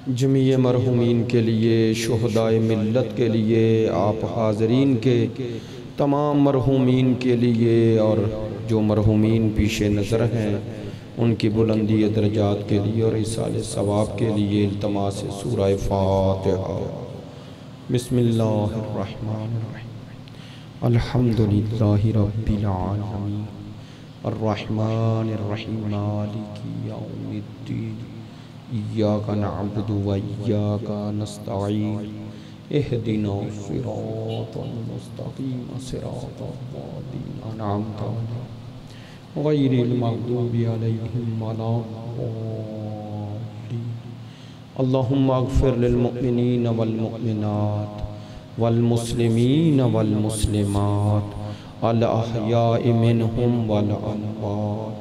جمیع مرحومین کے لیے، شہدائے ملت کے لیے، آپ حاضرین کے تمام مرحومین کے لیے، اور جو مرحومین پیش نظر ہیں ان کی بلندی درجات کے لیے اور ایصال ثواب کے لیے التماس سورہ فاتحہ۔ بسم اللہ الرحمن الرحیم، الحمدللہ رب العالمین، الرحمن الرحیم، مالک یوم الدین، ایاک نعبد و ایاک نستعین، اہدنا الصراط المستقیم، صراط الذین انعمت علیہم غیر المغضوب علیہم ولا الضالین۔ اللہم اغفر للمؤمنین والمؤمنات والمسلمین والمسلمات الاحیاء منہم والاموات،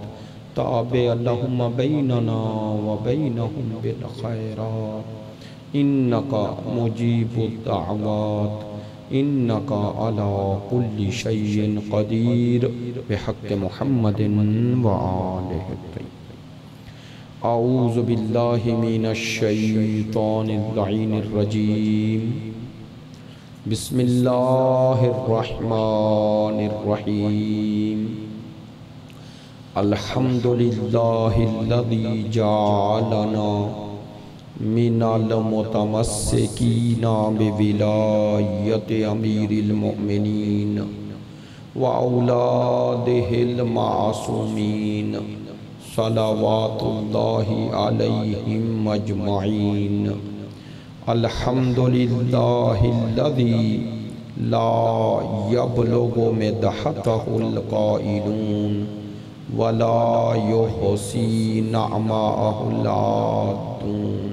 تابع اللہم بیننا وبینہم بالخیرات، انکا مجیب الدعوات، انکا علی کل شیء قدیر، بحق محمد وآلہ الطیبین۔ اعوذ باللہ من الشیطان اللعین الرجیم، بسم اللہ الرحمن الرحیم، الحمدللہ الذی جعلنا من المتمسکین بولایت امیر المؤمنین واولادہ المعصومین صلوات اللہ علیہم اجمعین۔ الحمدللہ الذی لا یبلغ مدحتہ القائلون ولا یحصی نعماءہ العادون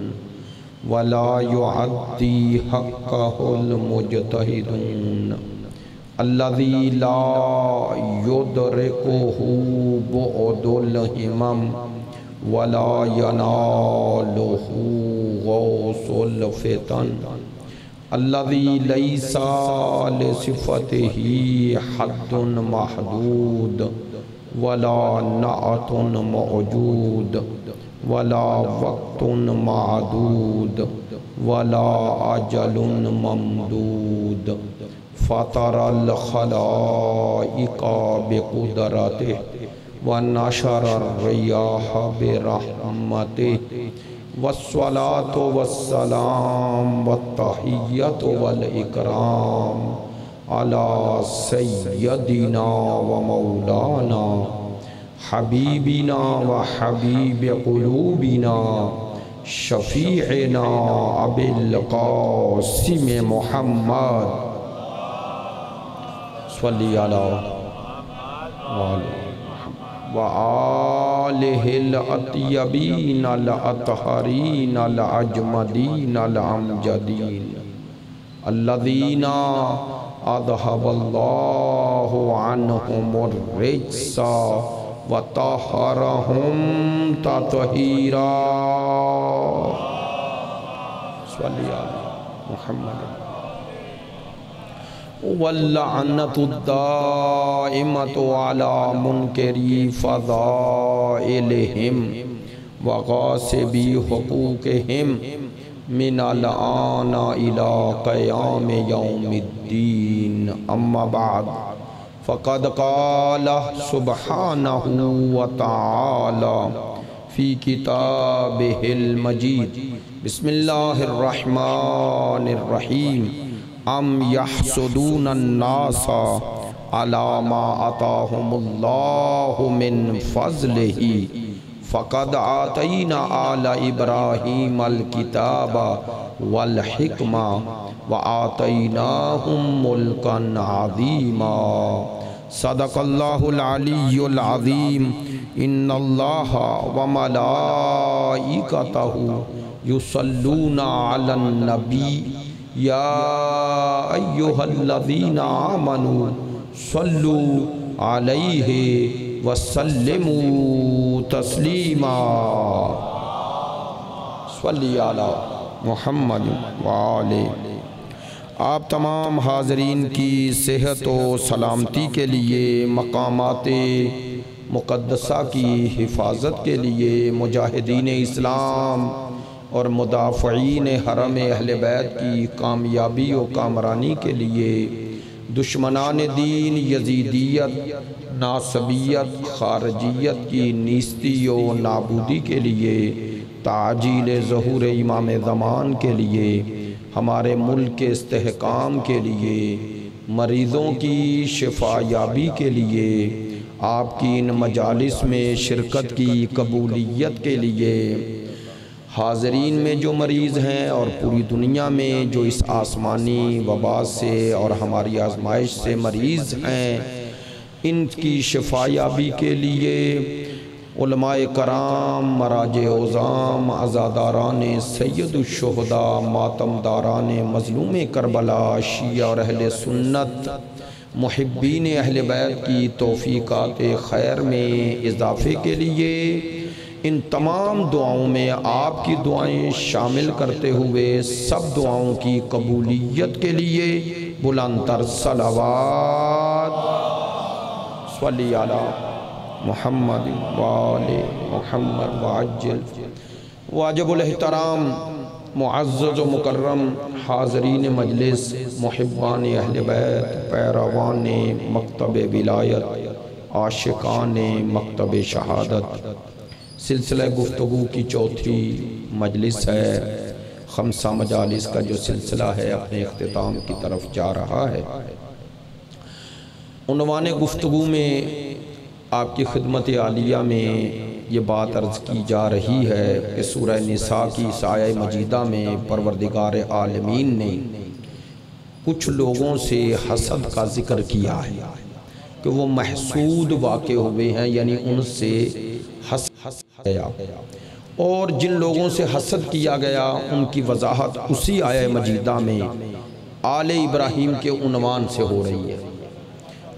ولا یعدی حقہ المجتہدون، الذی لا یدرکہ بعد الہمم ولا ینالہ غوث الفتن، الذی لیس لصفتہ حد محدود ولا نعت موجود ولا وقت معدود ولا اجل ممدود، فطر الخلائق بقدرتہ ونشر الریاح برحمتہ، والصلاة والسلام والتحیۃ والاکرام علی سیدنا و مولانا حبیبنا و حبیب قلوبنا شفیعنا ابی القاسم محمد صلی اللہ وآلہ الاطیبین الاطہرین الاجمدین الامجدین، الذین اذھب اللہ عنہم الرجس وطہرہم تطہیرا، صلی اللہ محمد۔ واللعنۃ الدائمۃ علی منکری فضائلہم وغاصبی حقوقہم من الآن الی قیام یوم الدین، اما بعد، فقد قال سبحانہ وتعالی فی کتابہ المجید، بسم اللہ الرحمن الرحیم، ام یحسدون الناس علی ما آتاہم اللہ من فضلہ، فقد آتینا آل ابراہیم الکتاب والحکمہ وآتیناہم ملکا عظیما۔ صدق اللہ العلی العظیم۔ ان اللہ وملائکتہ یصلون علی النبی یا ایہا الذین آمنوا صلوا علیہ وسلموا تسلیما، صلی علی محمد وآلہ۔ آپ تمام حاضرین کی صحت و سلامتی کے لیے، مقامات مقدسہ کی حفاظت کے لیے، مجاہدین اسلام اور مدافعین حرم اہل بیت کی کامیابی و کامرانی کے لیے دشمنان دین یزیدیت، ناصبیت، خارجیت کی نیستی و نابودی کے لیے، تعجیل ظہور امام زمان کے لیے، ہمارے ملک کے استحکام کے لیے، مریضوں کی شفا یابی کے لیے، آپ کی ان مجالس میں شرکت کی قبولیت کے لیے، حاضرین میں جو مریض ہیں اور پوری دنیا میں جو اس آسمانی وبا سے اور ہماری آزمائش سے مریض ہیں، ان کی شفا یابی کے لیے علماء کرام، مراجع عظام، عزاداران سید الشہداء، ماتمداران مظلوم کربلا، شیعہ اور اہل سنت، محبین اہل بیت کی توفیقات خیر میں اضافے کے لیے، ان تمام دعاؤں میں آپ کی دعائیں شامل کرتے ہوئے سب دعاؤں کی قبولیت کے لیے بلند تر صلوات صلی علی محمد وآل محمد وعجل۔ واجب الاحترام معزز و مکرم حاضرین مجلس، محبان اہل بیت، پیروان مکتب ولایت، عاشقان مکتب شہادت، سلسلہ گفتگو کی چوتھی مجلس ہے۔ خمسہ مجالس کا جو سلسلہ ہے اپنے اختتام کی طرف جا رہا ہے۔ عنوان گفتگو میں آپ کی خدمت عالیہ میں یہ بات عرض کی جا رہی ہے کہ سورہ نساء کی اس آیہ مجیدہ میں پروردگار عالمین نے کچھ لوگوں سے حسد کا ذکر کیا ہے کہ وہ محسود واقع ہوئے ہیں، یعنی ان سے حسد گیا، اور جن لوگوں سے حسد کیا گیا ان کی وضاحت اسی آیہ مجیدہ میں آل ابراہیم کے عنوان سے ہو رہی ہے۔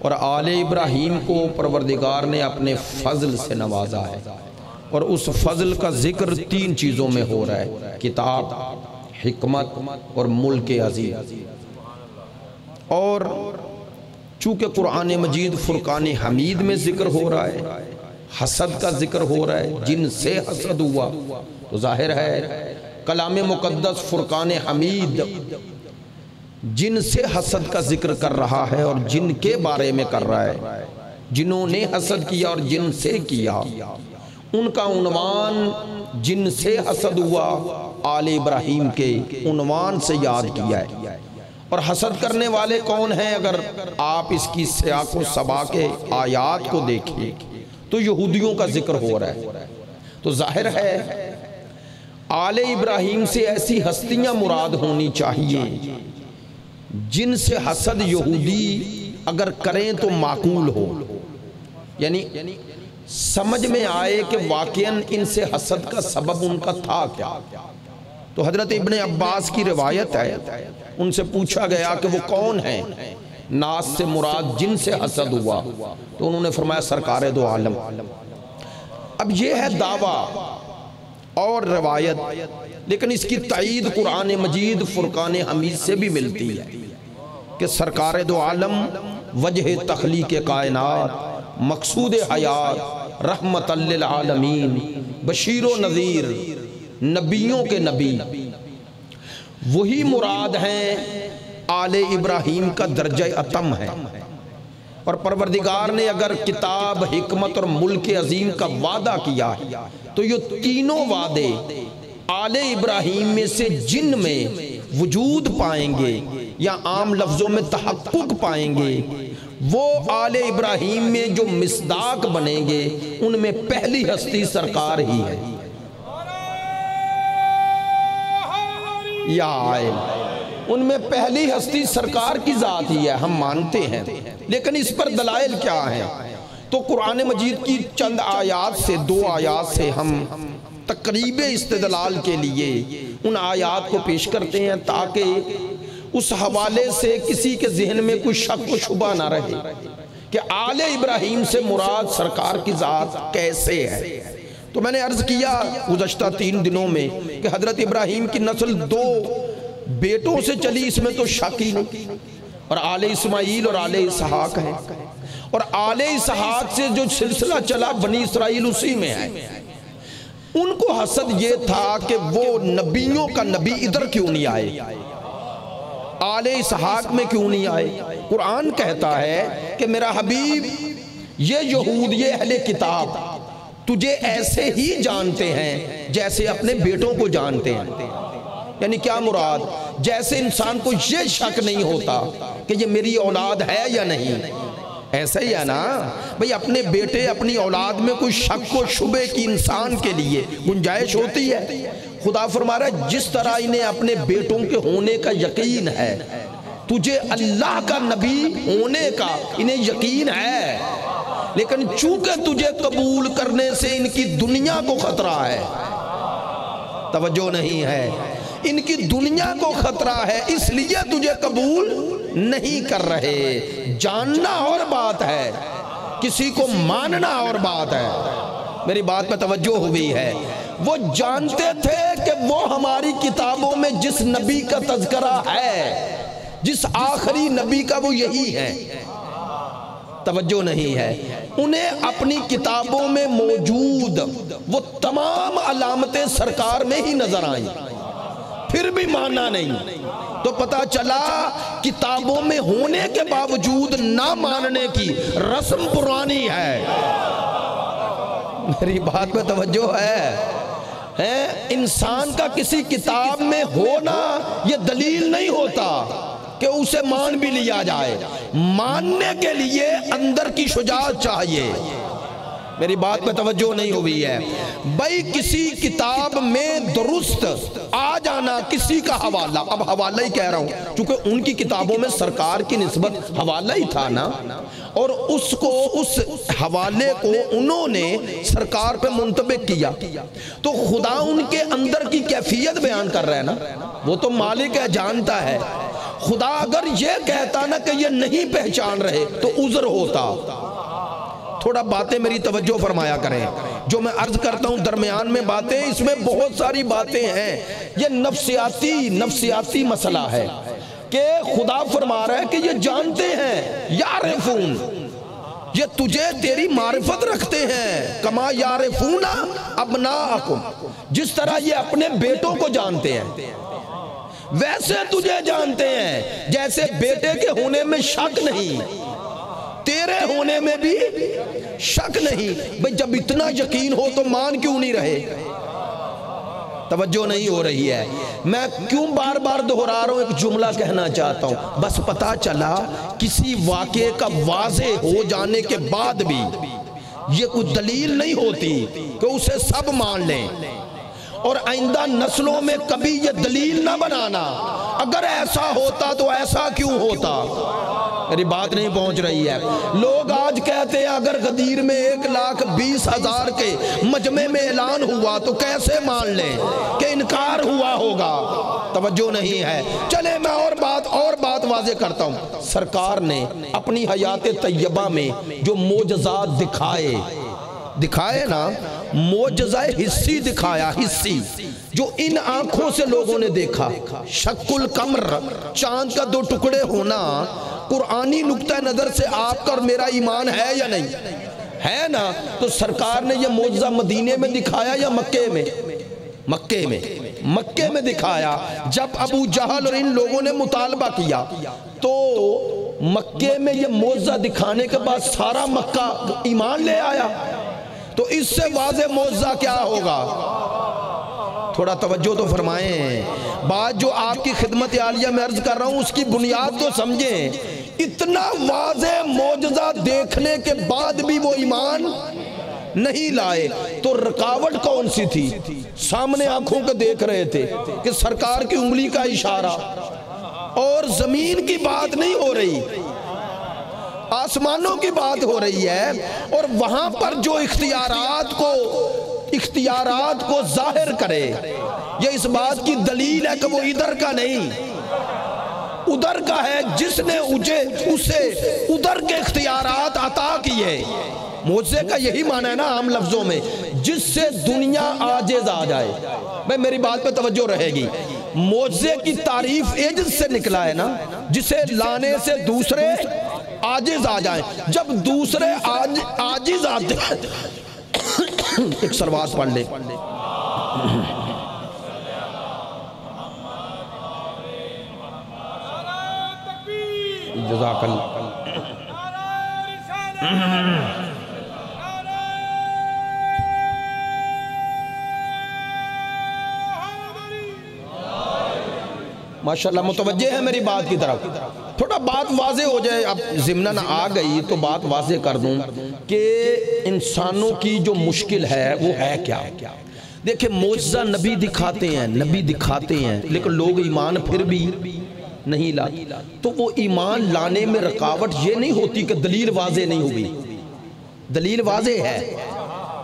اور آل ابراہیم کو پروردگار نے اپنے فضل سے نوازا ہے، اور اس فضل کا ذکر تین چیزوں میں ہو رہا ہے: کتاب، حکمت اور ملک عزیز۔ اور چونکہ قرآن مجید فرقان حمید میں ذکر ہو رہا ہے، حسد کا ذکر ہو رہا ہے، جن سے حسد ہوا، تو ظاہر ہے کلام مقدس فرقان حمید جن سے حسد کا ذکر کر رہا ہے اور جن کے بارے میں کر رہا ہے، جنہوں نے حسد کیا اور جن سے کیا، ان کا عنوان جن سے حسد ہوا آل ابراہیم کے عنوان سے یاد کیا ہے۔ اور حسد کرنے والے کون ہیں؟ اگر آپ اس کی سیاق و سباق آیات کو دیکھیں تو یہودیوں کا ذکر ہو رہا ہے، تو ظاہر ہے آل ابراہیم سے ایسی ہستیاں مراد ہونی چاہیے جن سے حسد یہودی اگر کریں تو معقول ہو، یعنی سمجھ میں آئے کہ واقعاً ان سے حسد کا سبب ان کا تھا کیا۔ تو حضرت ابن عباس کی روایت ہے، ان سے پوچھا گیا کہ وہ کون ہیں ناس سے مراد جن سے حسد ہوا، تو انہوں نے فرمایا سرکار دو عالم۔ اب یہ ہے دعویٰ اور روایت، لیکن اس کی تائید قرآن مجید فرقان حمید سے بھی ملتی ہے کہ سرکار دو عالم وجہ تخلیق کائنات، مقصود حیات، رحمت للعالمین، بشیر و نذیر، نبیوں کے نبی، وہی مراد ہیں۔ آل ابراہیم کا درجہ اتم ہے، اور پروردگار نے اگر کتاب، حکمت اور ملک عظیم کا وعدہ کیا ہے تو یہ تینوں وعدے آل ابراہیم میں سے جن میں وجود پائیں گے یا عام لفظوں میں تحقق پائیں گے، وہ آل ابراہیم میں جو مصداق بنیں گے ان میں پہلی ہستی سرکار ہی ہے۔ یا عائل، ان میں پہلی ہستی سرکار کی ذات ہی ہے، ہم مانتے ہیں، لیکن اس پر دلائل کیا ہیں؟ تو قرآن مجید کی چند آیات سے، دو آیات سے ہم تقریب استدلال کے لیے ان آیات کو پیش کرتے ہیں تاکہ اس حوالے سے کسی کے ذہن میں کوئی شک و شبہ نہ رہے کہ آل ابراہیم سے مراد سرکار کی ذات کیسے ہے۔ تو میں نے عرض کیا گزشتہ 3 دنوں میں کہ حضرت ابراہیم کی نسل 2 بیٹوں سے چلی، اس میں تو شک ہی نہیں، اور آل اسماعیل اور آل اسحاق ہے، اور آل اسحاق سے جو سلسلہ چلا بنی اسرائیل اسی میں ہے۔ ان کو حسد یہ تھا کہ وہ نبیوں کا نبی ادھر کیوں نہیں آئے، آل اسحاق میں کیوں نہیں آئے۔ قرآن کہتا ہے کہ میرا حبیب یہ یہود، یہ اہل کتاب تجھے ایسے ہی جانتے ہیں جیسے اپنے بیٹوں کو جانتے ہیں۔ یعنی کیا مراد؟ جیسے انسان کو یہ شک نہیں ہوتا کہ یہ میری اولاد ہے یا نہیں، ایسا ہی ہے نا بھئی، اپنے بیٹے اپنی اولاد میں کوئی شک و شبہ کی انسان کے لیے گنجائش ہوتی ہے۔ خدا فرما رہا ہے جس طرح انہیں اپنے بیٹوں کے ہونے کا یقین ہے، تجھے اللہ کا نبی ہونے کا انہیں یقین ہے، لیکن چونکہ تجھے قبول کرنے سے ان کی دنیا کو خطرہ ہے، توجہ نہیں ہے، ان کی دنیا کو خطرہ ہے، اس لیے تجھے قبول نہیں کر رہے۔ جاننا اور بات ہے، کسی کو ماننا اور بات ہے۔ میری بات میں توجہ ہوئی ہے؟ وہ جانتے تھے کہ وہ ہماری کتابوں میں جس نبی کا تذکرہ ہے، جس آخری نبی کا، وہ یہی ہے۔ توجہ نہیں ہے؟ انہیں اپنی کتابوں میں موجود وہ تمام علامتیں سرکار میں ہی نظر آئیں، پھر بھی ماننا نہیں۔ تو پتا چلا کتابوں میں ہونے کے باوجود نہ ماننے کی رسم پرانی ہے۔ میری بات میں توجہ ہے؟ انسان کا کسی کتاب میں ہونا یہ دلیل نہیں ہوتا کہ اسے مان بھی لیا جائے، ماننے کے لیے اندر کی شجاعت چاہیے۔ میری بات میں توجہ نہیں ہوئی ہے؟ بھئی کسی کتاب میں درست آ جانا کسی کا حوالہ، اب حوالہ ہی کہہ رہا ہوں چونکہ ان کی کتابوں میں سرکار کی نسبت حوالہ ہی تھا نا، اور اس حوالے کو انہوں نے سرکار پہ منطبق کیا، تو خدا ان کے اندر کی کیفیت بیان کر رہا ہے نا، وہ تو مالک ہے، جانتا ہے۔ خدا اگر یہ کہتا نا کہ یہ نہیں پہچان رہے تو عذر ہوتا۔ تھوڑا باتیں میری توجہ فرمایا کریں، جو میں عرض کرتا ہوں درمیان میں باتیں، اس میں بہت ساری باتیں ہیں، یہ نفسیاتی مسئلہ ہے کہ خدا فرما رہا ہے کہ یہ جانتے ہیں، یعرفون، یہ تجھے تیری معرفت رکھتے ہیں، کما یعرفون ابناءکم، جس طرح یہ اپنے بیٹوں کو جانتے ہیں ویسے تجھے جانتے ہیں، جیسے بیٹے کے ہونے میں شک نہیں تیرے ہونے میں بھی شک نہیں۔ بھئی جب اتنا یقین ہو تو مان کیوں نہیں رہے؟ توجہ نہیں ہو رہی ہے؟ میں کیوں بار بار دہرا رہا ہوں؟ ایک جملہ کہنا چاہتا ہوں، بس پتا چلا کسی واقعے کا واضح ہو جانے کے بعد بھی یہ کوئی دلیل نہیں ہوتی کہ اسے سب مان لیں، اور آئندہ نسلوں میں کبھی یہ دلیل نہ بنانا۔ اگر ایسا ہوتا تو ایسا کیوں ہوتا؟ میری بات نہیں پہنچ رہی ہے؟ لوگ آج کہتے ہیں اگر غدیر میں 1,20,000 کے مجمع میں اعلان ہوا تو کیسے مان لیں کہ انکار ہوا ہوگا؟ توجہ نہیں ہے؟ چلے میں اور بات واضح کرتا ہوں۔ سرکار نے اپنی حیات طیبہ میں جو معجزات دکھائے نا، معجزہ حسی دکھایا، حسی، جو ان آنکھوں سے لوگوں نے دیکھا، شق القمر، چاند کا 2 ٹکڑے ہونا، قرآنی نقطہ نظر سے آپ کا اور میرا ایمان ہے یا نہیں ہے نا؟ تو سرکار نے یہ معجزہ مدینے میں دکھایا یا مکے میں دکھایا؟ جب ابو جہل اور ان لوگوں نے مطالبہ کیا تو مکے میں یہ معجزہ دکھانے کے بعد سارا مکہ ایمان لے آیا، تو اس سے واضح معجزہ کیا ہوگا؟ تھوڑا توجہ تو فرمائیں، بات جو آپ کی خدمت عالیہ میں عرض کر رہا ہوں اس کی بنیاد تو سمجھیں۔ اتنا واضح معجزہ دیکھنے کے بعد بھی وہ ایمان نہیں لائے، تو رکاوٹ کون سی تھی؟ سامنے آنکھوں کو دیکھ رہے تھے کہ سرکار کی انگلی کا اشارہ، اور زمین کی بات نہیں ہو رہی، آسمانوں کی بات ہو رہی ہے، اور وہاں پر جو اختیارات کو ظاہر کرے، یہ اس بات کی دلیل ہے کہ وہ ادھر کا نہیں ادھر کا ہے، جس نے اسے ادھر کے اختیارات عطا کیے۔ معجزے کا یہی معنی ہے نا عام لفظوں میں، جس سے دنیا عاجز آ جائے۔ بھئی میری بات پہ توجہ رہے گی، معجزے کی تعریف عجز سے نکلا ہے نا، جسے لانے سے دوسرے عاجز آ جائیں۔ جب دوسرے عاجز آتے ہیں، ایک سلوات پڑھ لے۔ جزاک اللہ۔ ماشاءاللہ متوجہ ہے میری بات کی طرف؟ تھوڑا بات واضح ہو جائے، اب ضمناً آ گئی تو بات واضح کر دوں کہ انسانوں کی جو مشکل ہے وہ ہے کیا۔ دیکھیں معجزہ نبی دکھاتے ہیں لیکن لوگ ایمان پھر بھی نہیں لاتے۔ تو وہ ایمان لانے میں رکاوٹ یہ نہیں ہوتی کہ دلیل واضح نہیں ہوئی، دلیل واضح ہے،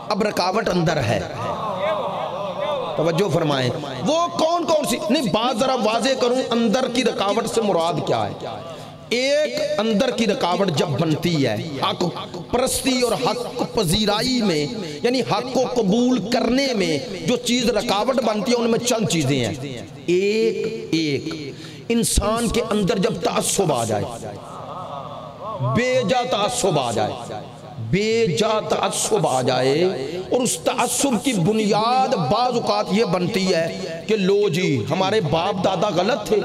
اب رکاوٹ اندر ہے۔ توجہ فرمائیں، وہ کون سی نہیں، بات ذرا واضح کروں، اندر کی رکاوٹ سے مراد کیا ہے۔ ایک اندر کی رکاوٹ جب بنتی ہے حق پرستی اور حق پذیرائی میں، یعنی حق کو قبول کرنے میں جو چیز رکاوٹ بنتی ہے ان میں چند چیزیں ہیں۔ ایک انسان کے اندر جب تعصب آ جائے، بے جا تعصب آ جائے، بے جا تعصب آ جائے، اور اس تعصب کی بنیاد بعض اوقات یہ بنتی ہے کہ لو جی ہمارے باپ دادا غلط تھے۔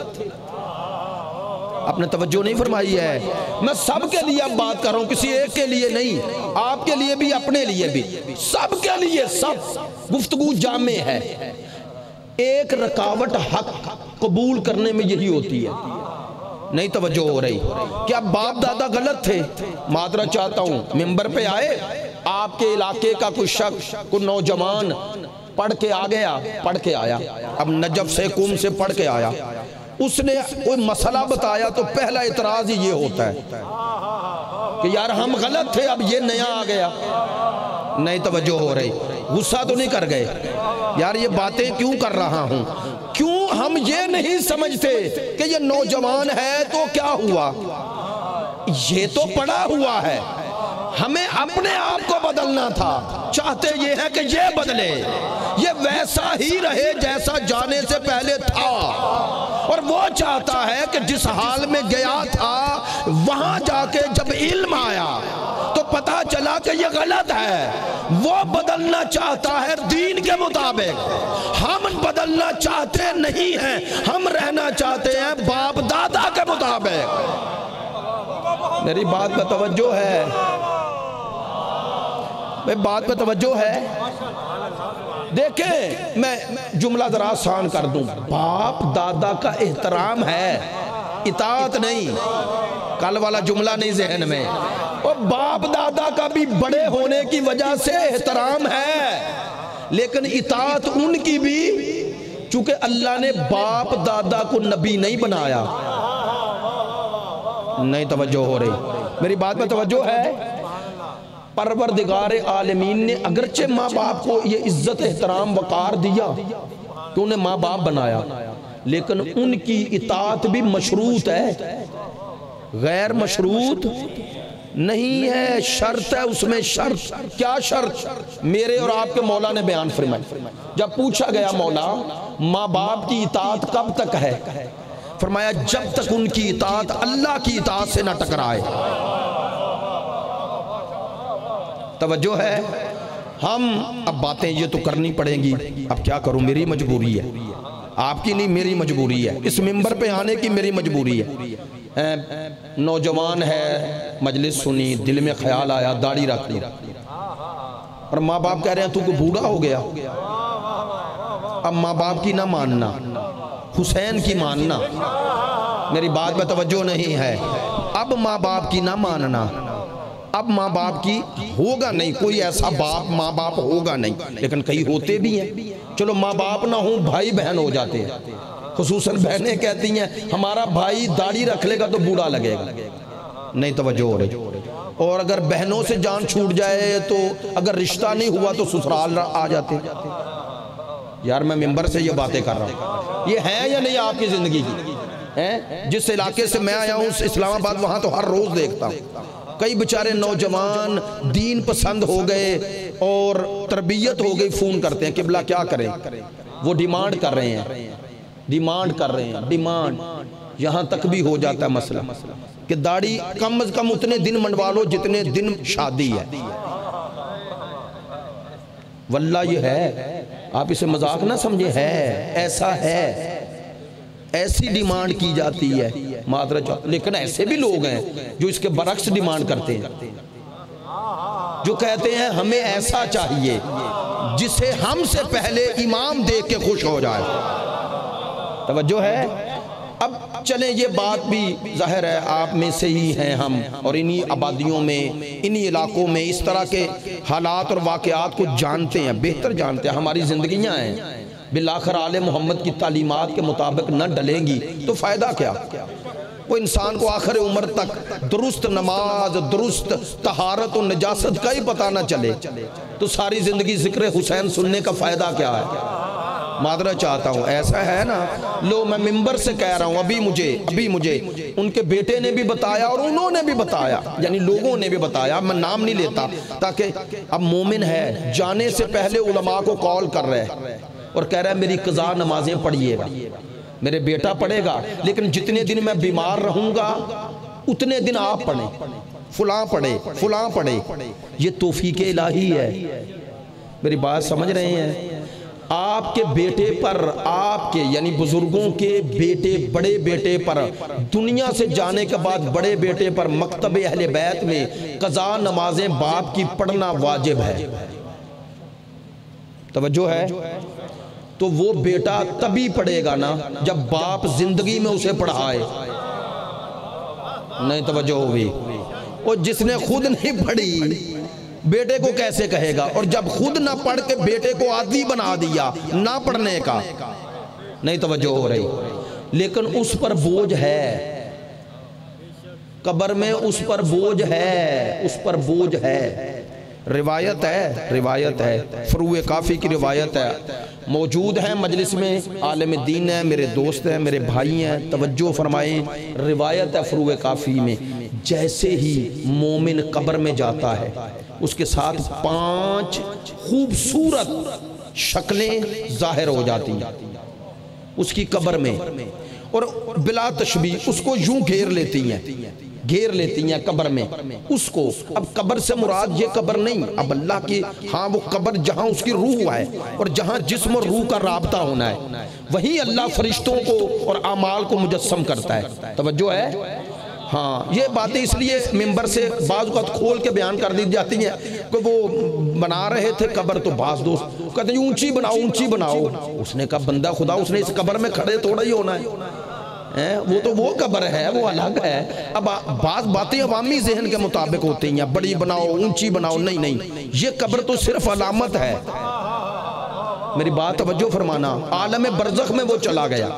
آپ نے توجہ نہیں فرمائی ہے، میں سب کے لیے اب بات کر رہا ہوں، کسی ایک کے لیے نہیں، آپ کے لیے بھی اپنے لیے بھی، سب کے لیے، سب گفتگو جامع ہے۔ ایک رکاوٹ حق قبول کرنے میں یہی ہوتی ہے، نہیں توجہ ہو رہی کہ اب باپ دادا غلط تھے، معذرت چاہتا ہوں، ممبر پہ آئے، آپ کے علاقے کا کوئی شخص، کوئی نوجوان پڑھ کے آ گیا، پڑھ کے آیا، اب نجف سے قوم سے پڑھ کے آیا، اس نے کوئی مسئلہ بتایا تو پہلا اعتراض ہی یہ ہوتا ہے کہ یار ہم غلط تھے، اب یہ نیا آ گیا، نہیں توجہ ہو رہی، غصہ تو نہیں کر گئے، یار یہ باتیں کیوں کر رہا ہوں؟ کیوں ہم یہ نہیں سمجھتے کہ یہ نوجوان ہے تو کیا ہوا؟ یہ تو پڑا ہوا ہے، ہمیں اپنے آپ کو بدلنا تھا، چاہتے یہ ہے کہ یہ بدلے، یہ ویسا ہی رہے جیسا جانے سے پہلے تھا، اور وہ چاہتا ہے کہ جس حال میں گیا تھا وہاں جا کے جب علم آیا تو پتہ چلا کہ یہ غلط ہے، وہ بدلنا چاہتا ہے دین کے مطابق، ہم بدلنا چاہتے نہیں ہیں، ہم رہنا چاہتے ہیں باپ دادا کے مطابق۔ میری بات پہ توجہ ہے؟ میری بات پہ توجہ ہے؟ دیکھیں میں جملہ ذرا آسان کر دوں، باپ دادا کا احترام ہے، اطاعت نہیں، کل والا جملہ نہیں ذہن میں، اور باپ دادا کا بھی بڑے ہونے کی وجہ سے احترام ہے، لیکن اطاعت ان کی بھی، چونکہ اللہ نے باپ دادا کو نبی نہیں بنایا، نہیں توجہ ہو رہی، میری بات میں توجہ ہے؟ پروردگار عالمین نے اگرچہ ماں باپ کو یہ عزت احترام وقار دیا کہ انہیں ماں باپ بنایا، لیکن ان کی اطاعت بھی مشروط ہے، غیر مشروط نہیں ہے، شرط ہے اس میں، شرط کیا شرط؟ میرے اور آپ کے مولا نے بیان فرمایا، جب پوچھا گیا مولا ماں باپ کی اطاعت کب تک ہے؟ فرمایا جب تک ان کی اطاعت اللہ کی اطاعت سے نہ ٹکرائے۔ توجہ ہے؟ ہم اب باتیں یہ تو کرنی پڑیں گی، اب کیا کروں، میری مجبوری ہے، آپ کی نہیں میری مجبوری ہے، اس ممبر پہ آنے کی میری مجبوری ہے۔ نوجوان ہے، مجلس سنی، دل میں خیال آیا داڑھی رکھ لی، اور ماں باپ کہہ رہے ہیں تو کوئی بوڑھا ہو گیا، اب ماں باپ کی نہ ماننا، حسین کی ماننا، میری بات میں توجہ نہیں ہے، اب ماں باپ کی نہ ماننا، اب ماں باپ کی ہوگا نہیں، کوئی ایسا باپ ماں باپ ہوگا نہیں، لیکن کئی ہوتے بھی ہیں، چلو ماں باپ نہ ہوں بھائی بہن ہو جاتے ہیں، خصوصاً بہنیں کہتی ہیں ہمارا بھائی داڑھی رکھ لے گا تو بوڑھا لگے گا، نہیں توجہ ہو رہی، اور اگر بہنوں سے جان چھوٹ جائے تو اگر رشتہ نہیں ہوا تو سسرال آ جاتے۔ یار میں ممبر سے یہ باتیں کر رہا ہوں، یہ ہے یا نہیں آپ کی زندگی کی؟ جس علاقے سے میں آیا ہوں اسلام آباد، وہاں تو ہر روز دیکھتا ہوں کئی بچارے نوجوان دین پسند ہو گئے اور تربیت ہو گئی، فون کرتے ہیں قبلہ کیا کریں، وہ ڈیمانڈ کر رہے ہیں، ڈیمانڈ، یہاں تک بھی ہو جاتا ہے مسئلہ کہ داڑھی کم از کم اتنے دن منڈوا لو جتنے دن شادی ہے، واللہ یہ ہے، آپ اسے مذاق نہ سمجھیں، ہے ایسا ہے، ایسی ڈیمانڈ کی جاتی ہے معذرت، لیکن ایسے بھی لوگ ہیں جو اس کے برعکس ڈیمانڈ کرتے ہیں، جو کہتے ہیں ہمیں ایسا چاہیے جسے ہم سے پہلے امام دیکھ کے خوش ہو جائے۔ توجہ ہے؟ اب چلیں یہ بات بھی ظاہر ہے آپ میں سے ہی ہیں ہم، اور انہی آبادیوں میں انہی علاقوں میں اس طرح کے حالات اور واقعات کو جانتے ہیں، بہتر جانتے ہیں، ہماری زندگیاں ہیں، بالآخر آل محمد کی تعلیمات کے مطابق نہ ڈلیں گی تو فائدہ کیا؟ وہ انسان کو آخر عمر تک درست نماز، درست طہارت و نجاست کا ہی پتہ نہ چلے تو ساری زندگی ذکر حسین سننے کا فائدہ کیا ہے؟ معذرت چاہتا ہوں، ایسا ہے نا، لو میں ممبر سے کہہ رہا ہوں، ابھی مجھے ان کے بیٹے نے بھی بتایا اور انہوں نے بھی بتایا، یعنی لوگوں نے بھی بتایا، میں نام نہیں لیتا تاکہ اب مومن ہے جانے سے پہلے علماء کو کال کر رہے ہیں اور کہہ رہا ہے میری قضا نمازیں پڑھیے گا، میرے بیٹا پڑھے گا، لیکن جتنے دن میں بیمار رہوں گا اتنے دن آپ پڑھیں، فلاں پڑھے، یہ توفیق الہی ہے۔ میری بات سمجھ رہے ہیں؟ آپ کے بیٹے پر، آپ کے یعنی بزرگوں کے بیٹے، بڑے بیٹے پر، دنیا سے جانے کے بعد بڑے بیٹے پر مکتب اہل بیت میں قضا نمازیں باپ کی پڑھنا واجب ہے۔ توجہ ہے؟ تو وہ بیٹا تبھی پڑھے گا نا جب باپ زندگی میں اسے پڑھائے، نہیں توجہ ہوگی؟ اور جس نے خود نہیں پڑھی بیٹے کو کیسے کہے گا؟ اور جب خود نہ پڑھ کے بیٹے کو عادی بنا دیا نہ پڑھنے کا، نہیں توجہ ہو رہی؟ لیکن اس پر بوجھ ہے، قبر میں اس پر بوجھ ہے، روایت ہے، فروع کافی کی روایت ہے، موجود ہے مجلس میں، عالم دین ہے، میرے دوست ہیں، میرے بھائی ہیں، توجہ فرمائیں، روایت ہے فروع کافی میں، جیسے ہی مومن قبر میں جاتا ہے اس کے ساتھ 5 خوبصورت شکلیں ظاہر ہو جاتی ہیں اس کی قبر میں، اور بلا تشبیہ اس کو یوں گھیر لیتی ہیں قبر میں اس کو۔ اب قبر سے مراد یہ قبر نہیں، اب اللہ کی، ہاں وہ قبر جہاں اس کی روح ہے اور جہاں جسم اور روح کا رابطہ ہونا ہے، وہیں اللہ فرشتوں کو اور اعمال کو مجسم کرتا ہے۔ توجہ ہے؟ ہاں، یہ باتیں اس لیے ممبر سے بعض اوقات کھول کے بیان کر دی جاتی ہیں کہ وہ بنا رہے تھے قبر تو بعض دوست کہتے ہیں اونچی بناؤ، اس نے کہا بندہ خدا اس نے اس قبر میں کھڑے تھوڑا ہی ہونا ہے، وہ تو وہ قبر ہے، وہ الگ ہے۔ اب بعض باتیں عوامی ذہن کے مطابق ہوتی ہیں، بڑی بناؤ، اونچی بناؤ، نہیں، یہ قبر تو صرف علامت ہے۔ میری بات توجہ فرمانا، عالم برزخ میں وہ چلا گیا،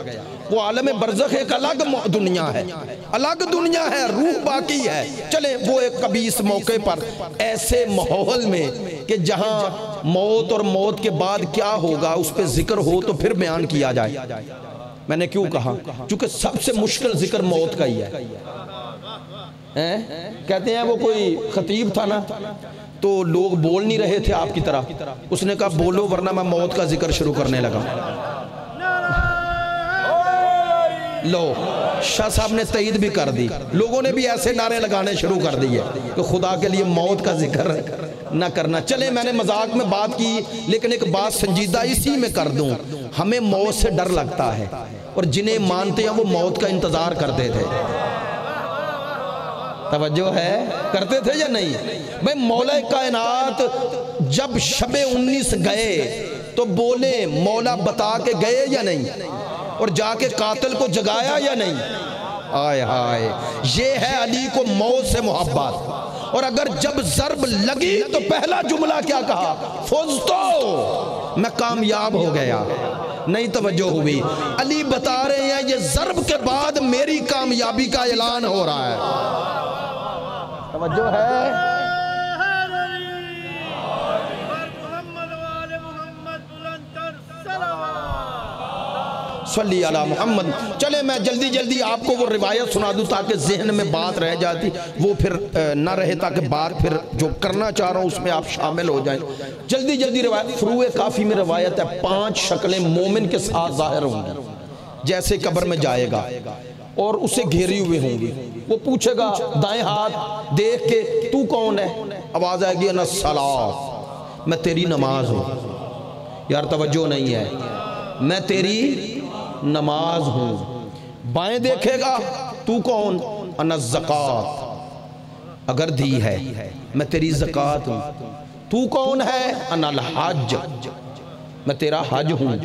وہ عالم برزخ ایک الگ دنیا ہے، روح باقی ہے۔ چلیں وہ ایک کبھی اس موقع پر ایسے ماحول میں کہ جہاں موت اور موت کے بعد کیا ہوگا اس پہ ذکر ہو تو پھر بیان کیا جائے۔ میں نے کیوں کہا؟ چونکہ سب سے مشکل ذکر موت کا ہی ہے۔ کہتے ہیں وہ کوئی خطیب تھا نا، تو لوگ بول نہیں رہے تھے آپ کی طرح، اس نے کہا بولو ورنہ میں موت کا ذکر شروع کرنے لگا۔ لو شاہ صاحب نے تائید بھی کر دی، لوگوں نے بھی ایسے نعرے لگانے شروع کر دیے کہ خدا کے لیے موت کا ذکر نہ کرنا۔ چلے میں نے مذاق میں بات کی، لیکن ایک بات سنجیدہ اسی میں کر دوں، ہمیں موت سے ڈر لگتا ہے، اور جنہیں مانتے ہیں وہ موت کا انتظار کرتے تھے۔ توجہ ہے؟ کرتے تھے یا نہیں؟ بھئی مولا کائنات جب شب 19 گئے تو بولے مولا بتا کے گئے یا نہیں؟ اور جا کے قاتل کو جگایا یا نہیں؟ آئے ہائے، یہ ہے علی کو موت سے محبت۔ اور اگر جب ضرب لگی تو پہلا جملہ کیا کہا؟ فوزتو، میں کامیاب ہو گیا۔ نہیں توجہ ہوئی؟ علی بتا رہے ہیں یہ ضرب کے بعد میری کامیابی کا اعلان ہو رہا ہے۔ توجہ ہے؟ صلی علی محمد۔ چلے میں جلدی آپ کو وہ روایت سنا دوں تاکہ ذہن میں بات رہ جاتی، وہ پھر نہ رہے، تاکہ بات پھر جو کرنا چاہ رہا ہوں اس میں آپ شامل ہو جائیں۔ جلدی روایت، فروع کافی میں روایت ہے، 5 شکلیں مومن کے ساتھ ظاہر ہوں گی جیسے قبر میں جائے گا، اور اسے گھیری ہوئے ہوں گی۔ وہ پوچھے گا دائیں ہاتھ دیکھ کے تو کون ہے؟ آواز آئے گی انا الصلاۃ، میں تیری نماز ہوں۔ یار توجہ نہیں ہے، میں تیری نماز ہوں۔ بائیں دیکھے گا، تو کون؟ انا الزکاة، اگر دی ہے میں تیری زکاة ہوں۔ تو کون ہے؟ انا الحج، میں تیرا حج ہوں۔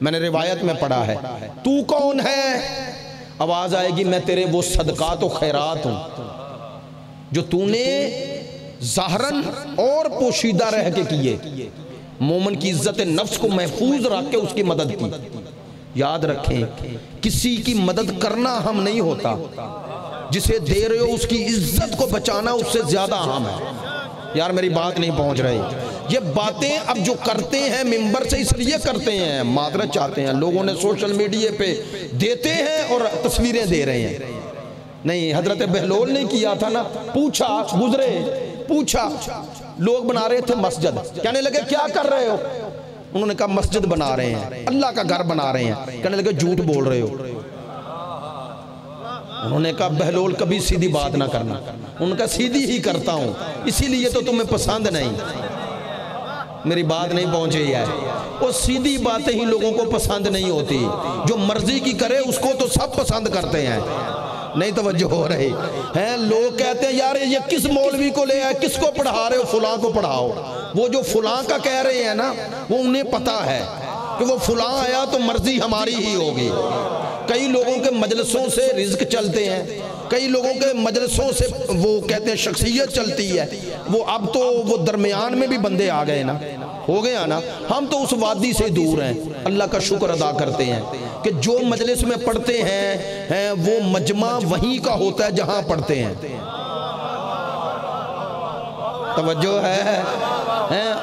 میں نے روایت میں پڑھا ہے تو کون ہے؟ آواز آئے گی میں تیرے وہ صدقات و خیرات ہوں جو تو نے ظاہراً اور پوشیدہ رہ کے کیے، مومن کی عزت نفس کو محفوظ رکھ کے اس کی مدد کی۔ یاد رکھیں کسی کی مدد کرنا ہم نہیں ہوتا، جسے دے رہے ہو اس کی عزت کو بچانا اس سے زیادہ اہم ہے۔ یار میری بات نہیں پہنچ رہی۔ یہ باتیں اب جو کرتے ہیں ممبر سے اس لیے کرتے ہیں، معذرت چاہتے ہیں، لوگوں نے سوشل میڈیا پہ دیتے ہیں اور تصویریں دے رہے ہیں۔ نہیں، حضرت بہلول نے کیا تھا نا، پوچھا، گزرے پوچھا، لوگ بنا رہے تھے مسجد، کہنے لگے کیا کر رہے ہو؟ انہوں نے کہا مسجد بنا رہے ہیں، اللہ کا گھر بنا رہے ہیں۔ کہنے لگے جھوٹ بول رہے ہو۔ انہوں نے کہا بہلول کبھی سیدھی بات نہ کرنا۔ انہوں نے کہا سیدھی ہی کرتا ہوں، اسی لیے تو تمہیں پسند نہیں۔ میری بات نہیں پہنچی ہے، وہ سیدھی باتیں ہی لوگوں کو پسند نہیں ہوتی، جو مرضی کی کرے اس کو تو سب پسند کرتے ہیں۔ نہیں توجہ ہو رہی ہے؟ لوگ کہتے ہیں یار یہ کس مولوی کو لے آئے، کس کو پڑھا رہے ہو؟ فلاں کو پڑھاؤ۔ وہ جو فلاں کا کہہ رہے ہیں نا، وہ انہیں پتا ہے کہ وہ فلاں آیا تو مرضی ہماری ہی ہوگی۔ کئی لوگوں کے مجلسوں سے رزق چلتے ہیں، کئی لوگوں کے مجلسوں سے وہ کہتے ہیں شخصیت چلتی ہے۔ وہ اب تو وہ درمیان میں بھی بندے آ گئے نا، ہو گیا نا۔ ہم تو اس وادی سے دور ہیں، اللہ کا شکر ادا کرتے ہیں کہ جو مجلس میں پڑھتے ہیں وہ مجمع وہیں کا ہوتا ہے جہاں پڑھتے ہیں۔ توجہ ہے؟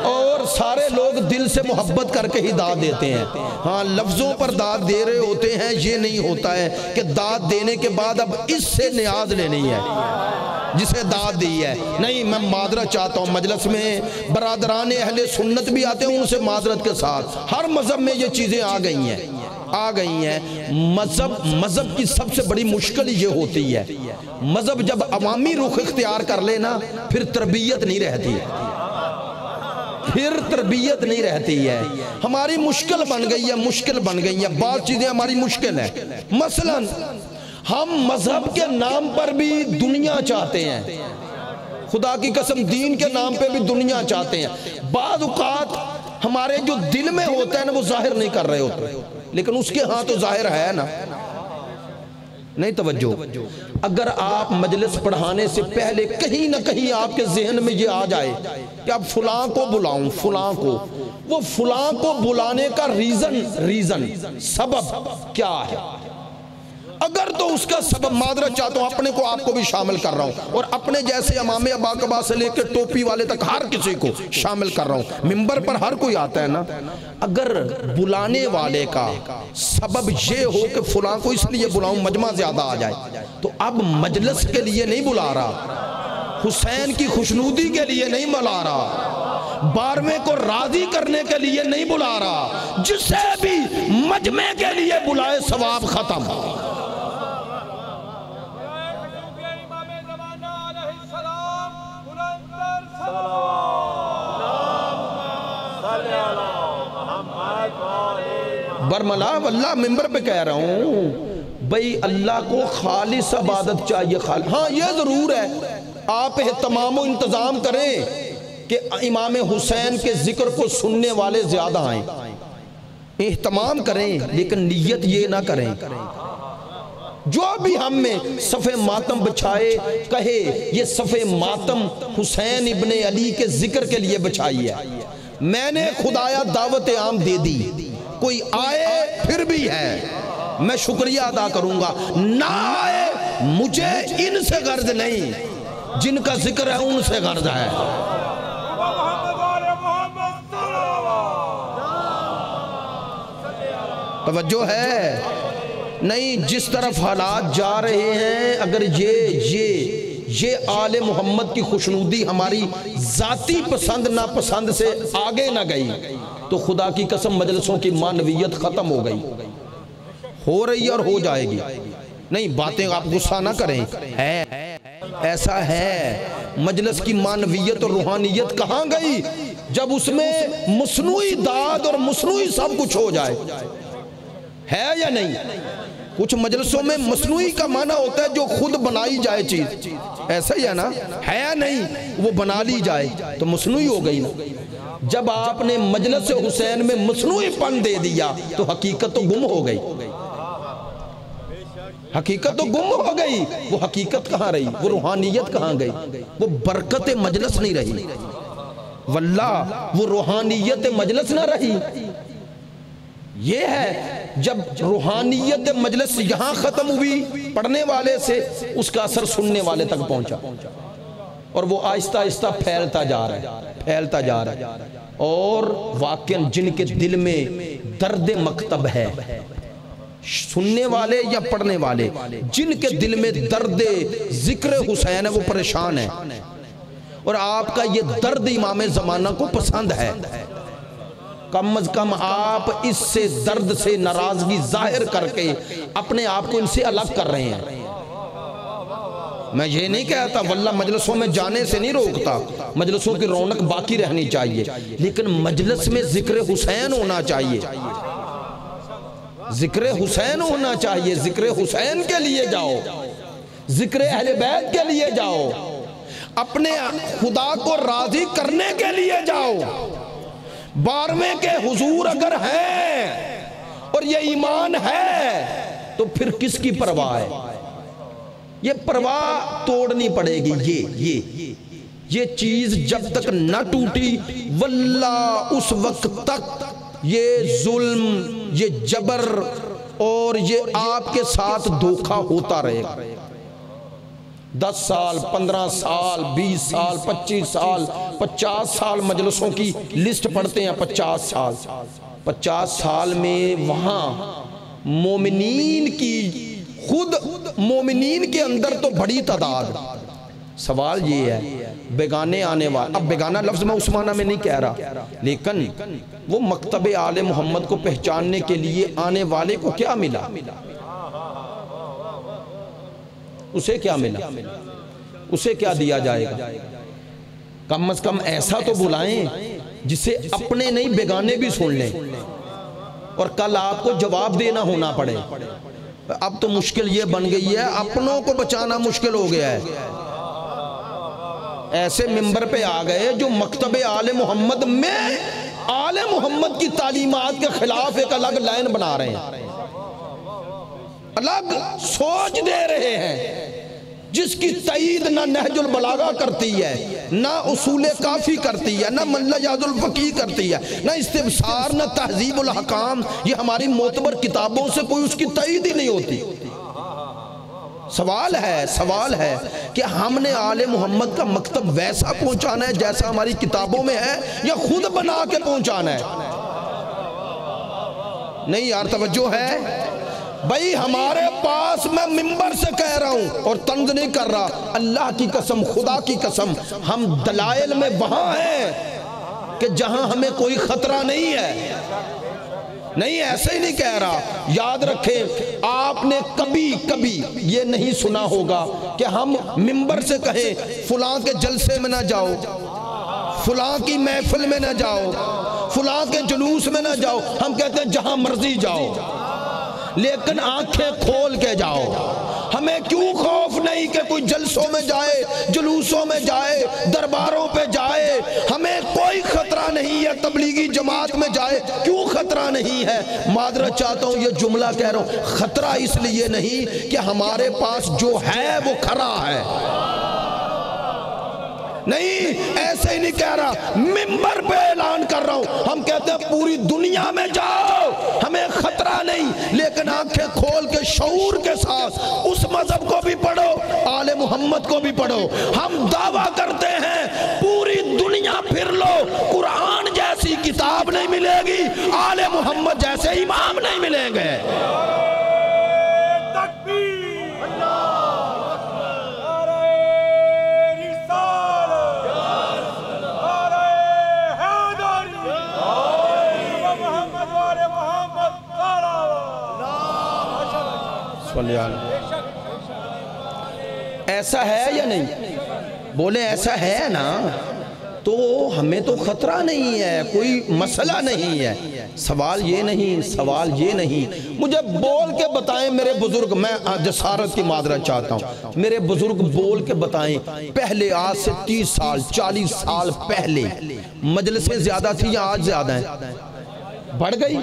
اور سارے لوگ دل سے محبت کر کے ہی داد دیتے ہیں۔ ہاں لفظوں پر داد دے رہے ہوتے ہیں، یہ نہیں ہوتا ہے کہ داد دینے کے بعد اب اس سے نیاز لینی ہے جسے داد دی ہے۔ نہیں، میں معذرت چاہتا ہوں، مجلس میں برادران اہل سنت بھی آتے ہیں، ان سے معذرت کے ساتھ۔ ہر مذہب میں یہ چیزیں آ گئی ہیں۔ مذہب کی سب سے بڑی مشکل یہ ہوتی ہے، مذہب جب عوامی رخ اختیار کر لینا پھر تربیت نہیں رہتی، ہے۔ ہماری مشکل بن گئی ہے، بعض چیزیں ہماری مشکل ہیں۔ مثلا ہم مذہب کے نام پر بھی دنیا چاہتے ہیں، خدا کی قسم دین کے نام پہ بھی دنیا چاہتے ہیں۔ بعض اوقات ہمارے جو دل میں ہوتا ہے نا وہ ظاہر نہیں کر رہے ہوتے، لیکن اس کے ہاں تو ظاہر ہے نا۔ نہیں توجہ؟ اگر آپ مجلس پڑھانے سے پہلے کہیں نہ کہیں آپ کے ذہن میں یہ آ جائے کہ اب فلاں کو بلاؤں، فلاں کو، وہ فلاں کو بلانے کا ریزن سبب کیا ہے؟ اگر تو اس کا سبب، معذرت چاہتا ہوں اپنے کو آپ کو بھی شامل کر رہا ہوں، اور اپنے جیسے امام اباقبا سے لے کے ٹوپی والے تک ہر کسی کو شامل کر رہا ہوں، ممبر پر ہر کوئی آتا ہے نا۔ اگر بلانے والے کا سبب یہ ہو کہ فلاں کو اس لیے بلاؤں مجمع زیادہ آ جائے، تو اب مجلس کے لیے نہیں بلا رہا، حسین کی خوشنودی کے لیے نہیں بلا رہا، بارہویں کو راضی کرنے کے لیے نہیں بلا رہا، جسے بھی مجمع کے لیے بلائے ثواب ختم۔ برملا واللہ ممبر پہ کہہ رہا ہوں بھئی اللہ کو خالص عبادت چاہیے۔ ہاں یہ ضرور ہے آپ اہتمام و انتظام کریں کہ امام حسین کے ذکر کو سننے والے زیادہ آئیں، اہتمام کریں، لیکن نیت یہ نہ کریں جو بھی ہم میں صف ماتم بچھائے کہے یہ صف ماتم حسین ابن علی کے ذکر کے لیے بچھائی ہے۔ میں نے خدایا دعوت عام دے دی، کوئی آئے پھر بھی ہے میں شکریہ ادا کروں گا، نہ آئے مجھے ان سے غرض نہیں، جن کا ذکر ہے ان سے غرض ہے۔ توجہ ہے؟ نہیں، جس طرف حالات جا رہے ہیں، اگر یہ آل محمد کی خوشنودی ہماری ذاتی پسند ناپسند سے آگے نہ گئی تو خدا کی قسم مجلسوں کی معنویت ختم ہو گئی، ہو رہی اور ہو جائے گی۔ نہیں، باتیں آپ غصہ نہ کریں، ایسا ہے، مجلس کی معنویت اور روحانیت کہاں گئی؟ جب اس میں مصنوعی داد اور مصنوعی سب کچھ ہو جائے، ہے یا نہیں؟ کچھ مجلسوں میں مصنوعی کا معنی ہوتا ہے جو خود بنائی جائے چیز، ایسا ہی ہے نا، ہے یا نہیں، وہ بنا لی جائے تو مصنوعی ہو گئی نا۔ جب آپ نے مجلس حسین میں مصنوعی پن دے دیا تو حقیقت تو گم ہو گئی، حقیقت تو گم ہو گئی۔ وہ حقیقت کہاں رہی؟ وہ روحانیت کہاں گئی؟ وہ برکت مجلس نہیں رہی، واللہ وہ روحانیت مجلس نہ رہی۔ یہ ہے جب روحانیت مجلس یہاں ختم ہوئی پڑھنے والے سے، اس کا اثر سننے والے تک پہنچا، اور وہ آہستہ آہستہ پھیلتا جا رہا ہے، پھیلتا جا رہا ہے۔ اور واقعاً جن کے دل میں درد مکتب ہے، سننے والے یا پڑھنے والے، جن کے دل میں درد ذکر حسین ہے وہ پریشان ہے، اور آپ کا یہ درد امام زمانہ کو پسند ہے، کم از کم آپ اس سے درد سے ناراضگی ظاہر کر کے اپنے آپ کو ان سے الگ کر رہے ہیں۔ میں یہ نہیں کہتا، واللہ مجلسوں میں جانے سے نہیں روکتا، مجلسوں کی رونق باقی رہنی چاہیے، لیکن مجلس میں ذکر حسین ہونا چاہیے، ذکر حسین ہونا چاہیے۔ ذکر حسین کے لیے جاؤ، ذکر اہل بیت کے لیے جاؤ، اپنے خدا کو راضی کرنے کے لیے جاؤ۔ 12ویں کے حضور اگر ہیں اور یہ ایمان ہے تو پھر کس کی پرواہ ہے؟ یہ پرواہ توڑنی پڑے گی۔ یہ چیز جب تک نہ ٹوٹی، واللہ اس وقت تک یہ ظلم، یہ جبر اور یہ آپ کے ساتھ دھوکہ ہوتا رہے گا۔ 10 سال 15 سال 20 سال 25 سال 50 سال مجلسوں کی لسٹ پڑھتے ہیں، 50 سال میں وہاں مومنین کی، خود مومنین کے اندر تو بڑی تعداد۔ سوال یہ ہے بیگانے آنے والے، اب بیگانہ لفظ میں اس معنی میں نہیں کہہ رہا، لیکن وہ مکتب آل محمد کو پہچاننے کے لیے آنے والے کو کیا ملا؟ اسے کیا ملا؟ اسے کیا دیا جائے گا؟ کم از کم ایسا تو بلائیں جسے اپنے نہیں بیگانے بھی سن لیں، اور کل آپ کو جواب دینا ہونا پڑے۔ اب تو مشکل یہ بن گئی ہے، اپنوں کو بچانا مشکل ہو گیا ہے۔ ایسے ممبر پہ آ گئے جو مکتب آل محمد میں آل محمد کی تعلیمات کے خلاف ایک الگ لائن بنا رہے ہیں، الگ سوچ دے رہے ہیں، جس کی تائید نہ نہج البلاغہ کرتی ہے، نہ اصول کافی کرتی ہے، نہ ملہ یاد الفقی کرتی ہے، نہ استبصار، نہ تہذیب الحکام۔ یہ ہماری معتبر کتابوں سے کوئی اس کی تائید ہی نہیں ہوتی۔ سوال ہے کہ ہم نے آل محمد کا مکتب ویسا پہنچانا ہے جیسا ہماری کتابوں میں ہے، یا خود بنا کے پہنچانا ہے؟ نہیں یار، توجہ ہے بھائی؟ ہمارے پاس، میں ممبر سے کہہ رہا ہوں اور طنز نہیں کر رہا، اللہ کی قسم، خدا کی قسم، ہم دلائل میں وہاں ہیں کہ جہاں ہمیں کوئی خطرہ نہیں ہے۔ نہیں، ایسے ہی نہیں کہہ رہا۔ یاد رکھیں، آپ نے کبھی یہ نہیں سنا ہوگا کہ ہم ممبر سے کہیں فلاں کے جلسے میں نہ جاؤ، فلاں کی محفل میں نہ جاؤ، فلاں کے جلوس میں نہ جاؤ۔ ہم کہتے ہیں جہاں مرضی جاؤ، لیکن آنکھیں کھول کے جاؤ۔ ہمیں کیوں خوف نہیں کہ کوئی جلسوں میں جائے، جلوسوں میں جائے، درباروں پہ جائے؟ ہمیں کوئی خطرہ نہیں ہے تبلیغی جماعت میں جائے، کیوں خطرہ نہیں ہے؟ معذرت چاہتا ہوں، یہ جملہ کہہ رہا ہوں، خطرہ اس لیے نہیں کہ ہمارے پاس جو ہے وہ کھرا ہے، نہیں، ایسے ہی نہیں کہہ رہا، ممبر پہ اعلان کر رہا ہوں۔ ہم کہتے ہیں پوری دنیا میں جاؤ، ہمیں خطرہ نہیں، لیکن آنکھیں کھول کے شعور کے ساتھ اس مذہب کو بھی پڑھو، آل محمد کو بھی پڑھو۔ ہم دعویٰ کرتے ہیں پوری دنیا پھر لو، قرآن جیسی کتاب نہیں ملے گی، آل محمد جیسے امام نہیں ملیں گے۔ ایسا ہے یا نہیں؟ بولے ایسا ہے نا؟ تو ہمیں تو خطرہ نہیں ہے، کوئی مسئلہ نہیں ہے۔ سوال یہ نہیں، مجھے بول کے بتائیں میرے بزرگ، میں جسارت کی معذرت چاہتا ہوں، میرے بزرگ بول کے بتائیں پہلے آج سے 30 سال 40 سال پہلے مجلسیں زیادہ تھی یا آج زیادہ ہیں؟ بڑھ گئی۔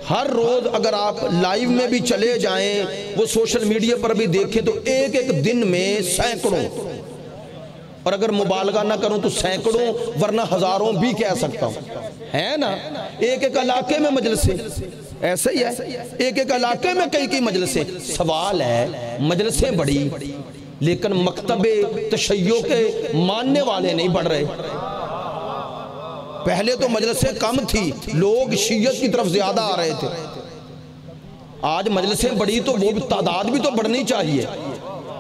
ہر روز اگر آپ لائیو میں بھی چلے جائیں، وہ سوشل میڈیا پر بھی دیکھیں تو ایک دن میں سینکڑوں، اور اگر مبالغہ نہ کروں تو سینکڑوں ورنہ ہزاروں بھی کہہ سکتا ہوں، ہے نا؟ ایک علاقے میں مجلسیں، ایسے ہی ہے، ایک علاقے میں کئی مجلسیں۔ سوال ہے مجلسیں بڑی لیکن مکتب تشیع کے ماننے والے نہیں بڑھ رہے۔ پہلے تو مجلسیں کم تھی، لوگ شیعت کی طرف زیادہ آ رہے تھے، آج مجلسیں بڑی تو وہ تعداد بھی تو بڑھنی چاہیے۔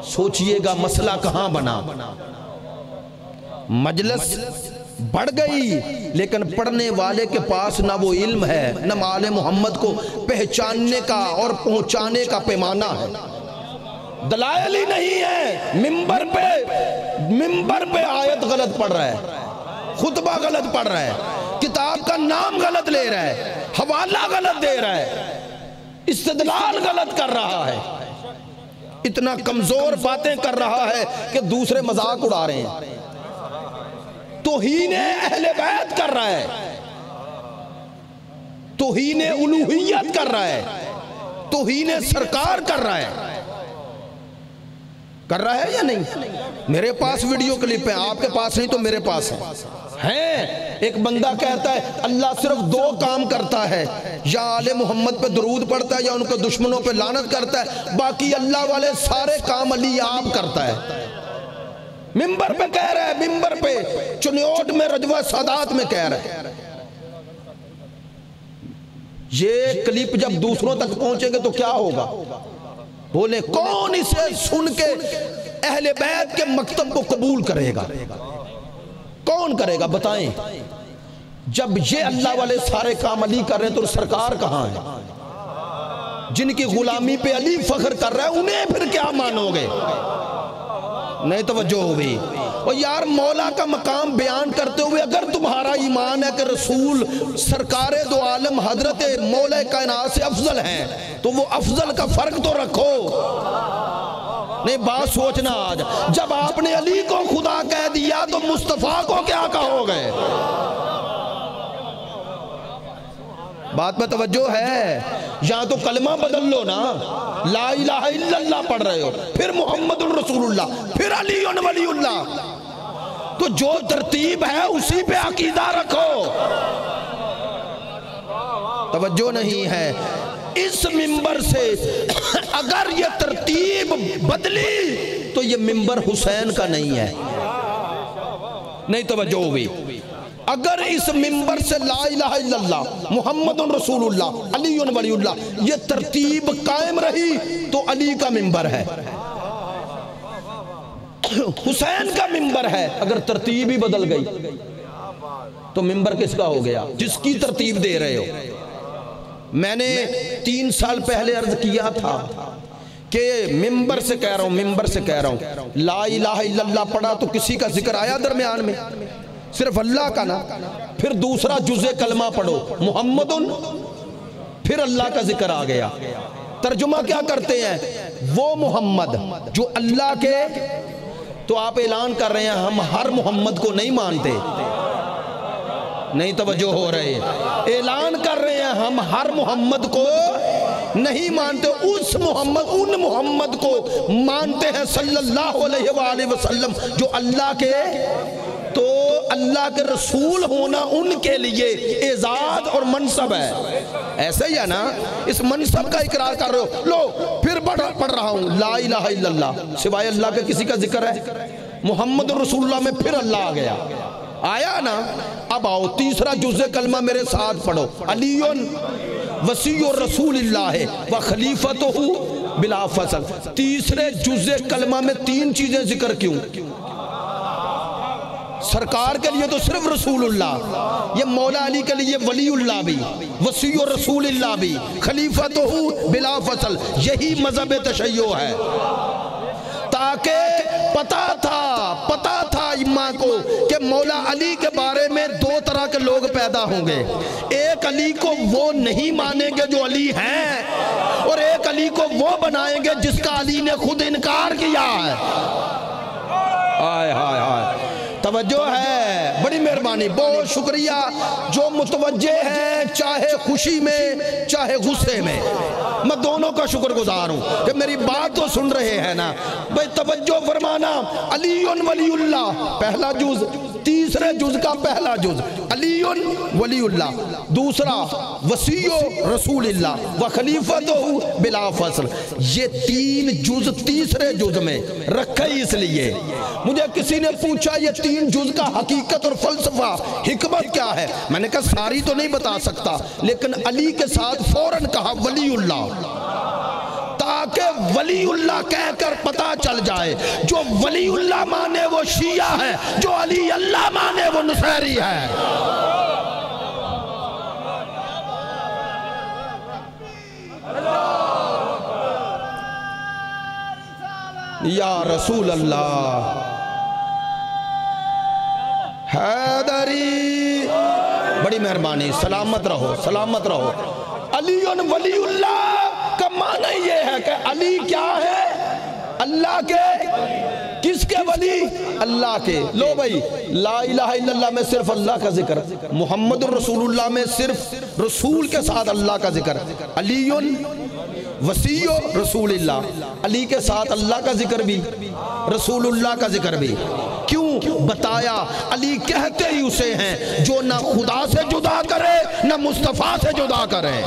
سوچئے گا مسئلہ کہاں بنا؟ مجلس بڑھ گئی لیکن پڑھنے والے کے پاس نہ وہ علم ہے، نہ آل محمد کو پہچاننے کا اور پہنچانے کا پیمانہ ہے۔ دلائل ہی نہیں ہے، ممبر پہ آیت غلط پڑھ رہا ہے، خطبہ غلط پڑھ رہا ہے، کتاب کا نام غلط لے رہا ہے، حوالہ غلط دے رہا ہے، استدلال غلط کر رہا ہے، اتنا کمزور باتیں کر رہا ہے کہ دوسرے مذاق اڑا رہے ہیں، توہین اہل بیت کر رہا ہے، توہین الوہیت کر رہا ہے، توہین سرکار کر رہا ہے یا نہیں؟ میرے پاس ویڈیو کلپ ہیں، آپ کے پاس نہیں تو میرے پاس ہیں۔ ایک بندہ کہتا ہے اللہ صرف 2 کام کرتا ہے، یا آل محمد پہ درود پڑھتا ہے یا ان کے دشمنوں پہ لعنت کرتا ہے، باقی اللہ والے سارے کام علی آپ کرتا ہے۔ ممبر پہ کہہ رہا ہے، ممبر پہ چنیوٹ میں رجوہ سادات میں کہہ رہا ہے۔ یہ کلپ جب دوسروں تک پہنچے گے تو کیا ہوگا؟ بولے کون اسے سن کے اہل بیت کے مکتب کو قبول کرے گا؟ کون کرے گا بتائیں؟ جب یہ اللہ والے سارے کام علی کر رہے ہیں تو سرکار کہاں ہے؟ جن کی غلامی پہ علی فخر کر رہا ہے انہیں پھر کیا مانو گے؟ نہیں توجہ ہوئی۔ اور یار مولا کا مقام بیان کرتے ہوئے اگر تمہارا ایمان ہے کہ رسول سرکار دو عالم حضرت مولا کائنات سے افضل ہیں تو وہ افضل کا فرق تو رکھو۔ نہیں بات سوچنا، آج جب آپ نے علی کو خدا کہہ دیا تو مصطفیٰ کو کیا کہو گے؟ بات میں توجہ ہے؟ یہاں تو کلمہ بدل لو نا، لا الہ الا اللہ پڑھ رہے ہو، پھر محمد الرسول اللہ، پھر علی ولی اللہ، تو جو ترتیب ہے اسی پہ عقیدہ رکھو۔ توجہ نہیں ہے؟ اس ممبر سے اگر یہ ترتیب بدلی تو یہ ممبر حسین کا نہیں ہے۔ نہیں توجہ ہوئی؟ اگر اس ممبر سے لا الہ الا اللہ محمد رسول اللہ علی ولی اللہ یہ ترتیب قائم رہی تو علی کا ممبر ہے، حسین کا ممبر ہے۔ اگر ترتیب ہی بدل گئی تو ممبر کس کا ہو گیا؟ جس کی ترتیب دے رہے ہو۔ میں نے 3 سال پہلے عرض کیا تھا کہ ممبر سے کہہ رہا ہوں لا الہ الا اللہ پڑھا تو کسی کا ذکر آیا درمیان میں؟ صرف اللہ کا نا۔ پھر دوسرا جزء کلمہ پڑھو محمد، پھر اللہ کا ذکر آ گیا۔ ترجمہ کیا کرتے ہیں؟ وہ محمد جو اللہ کے، تو آپ اعلان کر رہے ہیں ہم ہر محمد کو نہیں مانتے۔ نہیں توجہ ہو رہے؟ اعلان کر رہے ہیں ہم ہر محمد کو نہیں مانتے، ان محمد کو مانتے ہیں صلی اللہ علیہ وآلہ وسلم جو اللہ کے، تو اللہ کے رسول ہونا ان کے لیے اعزاز اور منصب ہے۔ ایسا ہی ہے نا؟ اس منصب کا اقرار کر رہے ہو۔ لو پھر پڑھ رہا ہوں لا الہ الا اللہ، سوائے اللہ کے کسی کا ذکر ہے؟ محمد رسول اللہ میں پھر اللہ آ گیا، آیا نا؟ اب آؤ تیسرا جزء کلمہ میرے ساتھ پڑھو، علی وصی رسول اللہ و خلیفتہ بلا فصل۔ تیسرے جزء کلمہ میں 3 چیزیں ذکر کیوں؟ سرکار کے لیے تو صرف رسول اللہ، یہ مولا علی کے لیے ولی اللہ بھی، وصی رسول اللہ بھی، خلیفتہ بلا فصل، یہی مذہب تشیع ہے، تاکہ پتا تھا اماں کو کہ مولا علی کے بارے میں دو طرح کے لوگ پیدا ہوں گے. ایک علی کو وہ نہیں مانیں گے جو علی ہیں، اور ایک علی کو وہ بنائیں گے جس کا علی نے خود انکار کیا ہے. آئے ہائے ہائے، توجہ ہے، بڑی مہربانی، بہت شکریہ جو متوجہ ہیں، چاہے خوشی میں چاہے غصے میں. میں دونوں کا شکر گزار ہوں کہ میری بات تو سن رہے ہیں نا. بھئی توجہ فرمانا. علی ولی اللہ پہلا جز، تیسرے جز کا پہلا جز علی ولی اللہ، دوسرا وصی رسول اللہ و خلیفۃہ بلا فصل. یہ تین جز تیسرے جز میں رکھے اس لیے. مجھے کسی نے پوچھا یہ تین جز کا حقیقت اور فلسفہ حکمت کیا ہے؟ میں نے کہا ساری تو نہیں بتا سکتا، لیکن علی کے ساتھ فوراً کہا ولی اللہ، تاکہ ولی اللہ کہہ کر پتا چل جائے جو ولی اللہ مانے وہ شیعہ ہے، جو علی اللہ مانے وہ نصیری ہے. یا رسول اللہ حیدری، بڑی مہربانی، سلامت رہو سلامت رہو. علی ولی اللہ کا معنی یہ ہے کہ علی کیا ہے؟ اللہ کے. کس کے ولی؟ اللہ کے. لو بھئی، لا الہ الا اللہ میں صرف اللہ کا ذکر، محمد الرسول اللہ میں صرف رسول کے ساتھ اللہ کا ذکر. علی وصی رسول اللہ، علی کے ساتھ اللہ کا ذکر بھی رسول اللہ کا ذکر بھی. کیوں بتایا؟ علی کہتے ہی اسے ہیں جو نہ خدا سے جدا کرے نہ مصطفیٰ سے جدا کرے.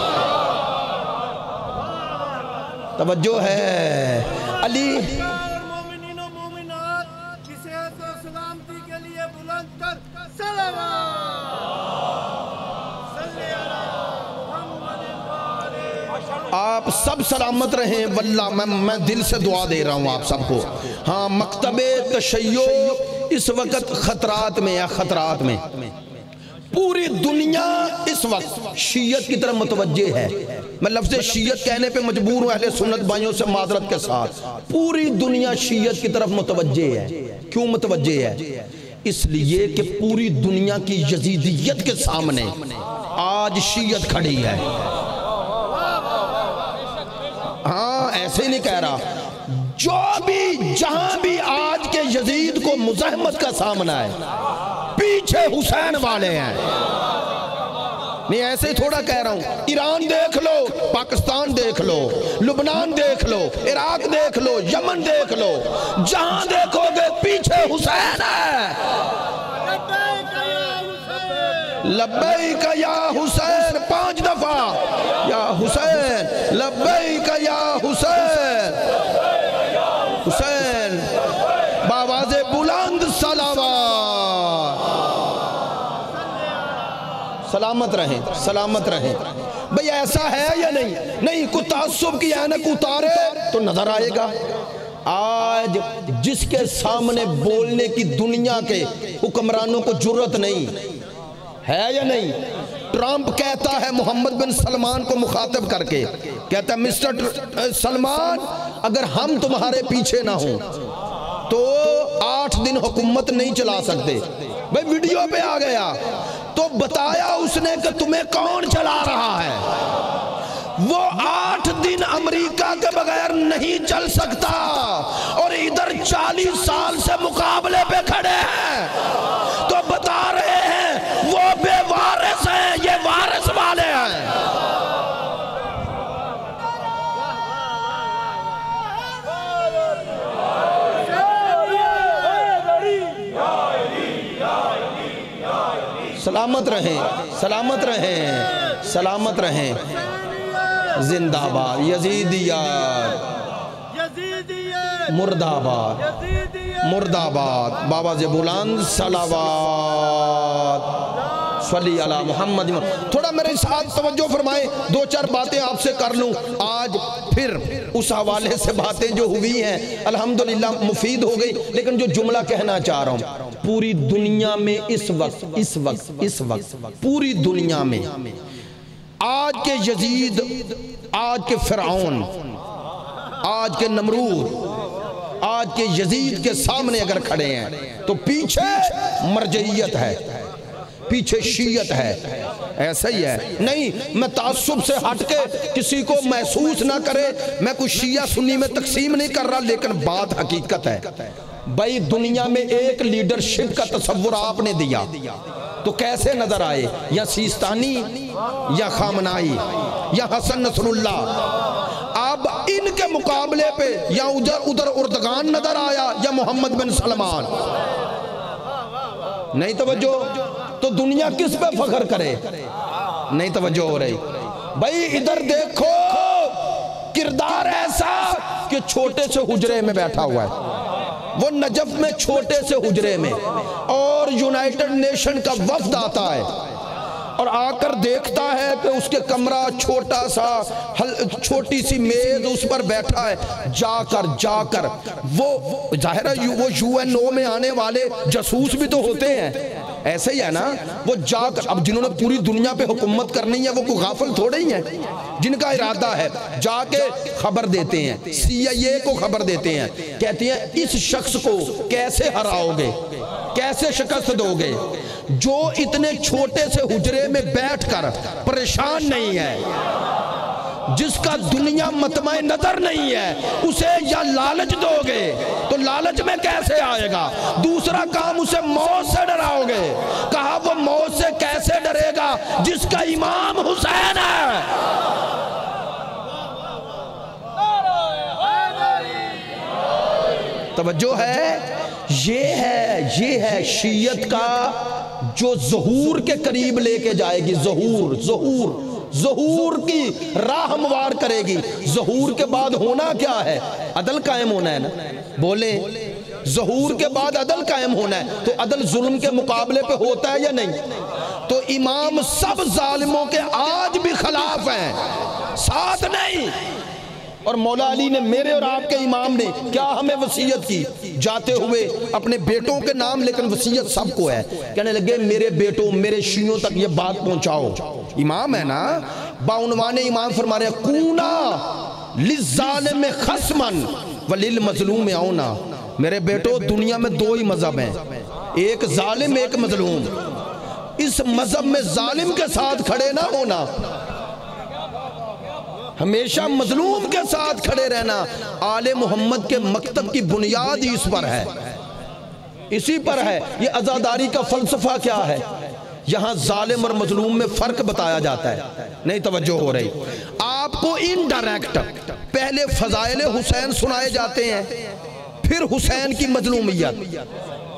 توجہ ہے. علی مومنین و مومنات کی صحت و سلامتی کے لیے بلند کر صلوات. آپ سب سلامت رہیں. واللہ میں دل سے دعا دے رہا ہوں آپ سب کو. ہاں، مکتب تشیع اس وقت خطرات میں یا خطرات میں. پوری دنیا اس وقت شیعت کی طرف متوجہ ہے. میں لفظ شیعت کہنے پہ مجبور ہوں اہل سنت بھائیوں سے معذرت کے ساتھ. پوری دنیا شیعت کی طرف متوجہ ہے. کیوں متوجہ ہے؟ اس لیے کہ پوری دنیا کی یزیدیت کے سامنے آج شیعت کھڑی ہے. ہاں، ایسے ہی نہیں کہہ رہا. جو بھی جہاں بھی آج کے یزید کو مزاحمت کا سامنا ہے، پیچھے حسین والے ہیں. نہیں، ایسے ہی تھوڑا کہہ رہا ہوں. ایران دیکھ لو، پاکستان دیکھ لو، لبنان دیکھ لو، عراق دیکھ لو، یمن دیکھ لو، جہاں دیکھو گے پیچھے حسین ہے. لبیک یا حسین 5 دفعہ. یا حسین لبیک یا حسین. حسین بآواز بلند صلوات. سلامت رہیں سلامت رہیں. بھئی ایسا ہے یا نہیں؟ نہیں، کوئی تعصب کی اینک اتارے تو نظر آئے گا. آج جس کے سامنے بولنے کی دنیا کے حکمرانوں کو جرت نہیں ہے یا نہیں؟ ٹرمپ کہتا ہے محمد بن سلمان کو مخاطب کر کے، کہتا ہے مسٹر سلمان، اگر ہم تمہارے پیچھے نہ ہوں تو 8 دن حکومت نہیں چلا سکتے. بھئی ویڈیو پہ آ گیا تو بتایا اس نے کہ تمہیں کون چلا رہا ہے. وہ 8 دن امریکہ کے بغیر نہیں چل سکتا، اور ادھر 40 سال سے مقابلے پہ کھڑے ہیں تو بتا رہے ہیں وہ بے وارث ہیں، یہ وارث والے ہیں. سلامت رہیں سلامت رہیں سلامت رہیں. زندہ باد یزیدیات، مرد آباد مرد آباد. بابا سے بلند صلوات. صلی علی محمد. تھوڑا میرے ساتھ توجہ فرمائیں، 2-4 باتیں آپ سے کر لوں آج. پھر اس حوالے سے باتیں جو ہوئی ہیں الحمدللہ مفید ہو گئی. لیکن جو جملہ کہنا چاہ رہا ہوں، پوری دنیا میں اس وقت پوری دنیا میں آج کے یزید، آج کے فرعون، آج کے نمرود، آج کے یزید کے سامنے اگر کھڑے ہیں تو پیچھے مرجعیت ہے، پیچھے شیعت ہے. ایسا ہی ہے. نہیں میں تعصب سے ہٹ کے کسی کو محسوس نہ کرے میں کوئی شیعہ سنی میں تقسیم نہیں کر رہا، لیکن بات حقیقت ہے. بھائی دنیا میں ایک لیڈرشپ کا تصور آپ نے دیا تو کیسے نظر آئے؟ یا سیستانی یا خامنائی یا حسن نصر اللہ. اب ان کے مقابلے پہ یا ادھر اردگان نظر آیا یا محمد بن سلمان. نہیں توجہ؟ تو دنیا کس پہ فخر کرے؟ نہیں توجہ ہو رہی. بھائی ادھر دیکھو کردار ایسا کہ چھوٹے سے حجرے میں بیٹھا ہوا ہے، وہ نجف میں چھوٹے سے حجرے میں، اور یونائیٹڈ نیشن کا وفد آتا ہے اور آ کر دیکھتا ہے کہ اس کے کمرہ چھوٹا سا، چھوٹی سی میز اس پر بیٹھا ہے. جا کر وہ ظاہر ہے وہ UN میں آنے والے جاسوس بھی تو ہوتے ہیں، ایسے ہی ہے نا. وہ جا کر اب جنہوں نے پوری دنیا پہ حکومت کرنی ہے وہ کوئی غافل تھوڑے ہی ہیں، جن کا ارادہ ہے جا کے خبر دیتے ہیں، CIA کو خبر دیتے ہیں، کہتے ہیں اس شخص کو کیسے ہراؤ گے، کیسے شکست دو گے جو اتنے چھوٹے سے حجرے میں بیٹھ کر پریشان نہیں ہے، جس کا دنیا مطمع نظر نہیں ہے. اسے یا لالچ دو گے تو لالچ میں کیسے آئے گا؟ دوسرا کام اسے موت سے ڈراؤ گے. کہا وہ موت سے کیسے ڈرے گا جس کا امام حسین ہے. توجہ ہے؟ یہ ہے شیعت کا جو ظہور کے قریب لے کے جائے گی. ظہور کی راہ ہموار کرے گی. ظہور کے بعد ہونا کیا ہے؟ عدل قائم ہونا ہے نا. بولیں ظہور کے بعد عدل قائم ہونا ہے. تو عدل ظلم کے مقابلے پہ ہوتا ہے یا نہیں؟ تو امام سب ظالموں کے آج بھی خلاف ہیں، ساتھ نہیں. اور مولا علی نے، میرے اور آپ کے امام نے کیا ہمیں وصیت کی جاتے ہوئے اپنے بیٹوں کے نام، لیکن وصیت سب کو ہے. کہنے لگے میرے بیٹوں، میرے شیعوں تک یہ بات پہنچاؤ. امام ہے نا، باعنوان امام فرما رہے کونا للظالم خصمن وللمظلوم اونا. میرے بیٹوں دنیا میں دو ہی مذہب ہیں، ایک ظالم ایک مظلوم. اس مذہب میں ظالم کے ساتھ کھڑے نہ ہونا، ہمیشہ مظلوم کے ساتھ کھڑے رہنا. آل محمد کے مکتب کی بنیاد ہی اس پر ہے، اسی پر ہے. یہ عزاداری کا فلسفہ کیا ہے؟ یہاں ظالم اور مظلوم میں فرق بتایا جاتا ہے. نہیں توجہ ہو رہی؟ آپ کو انڈائریکٹ پہلے فضائل حسین سنائے جاتے ہیں، پھر حسین کی مظلومیت.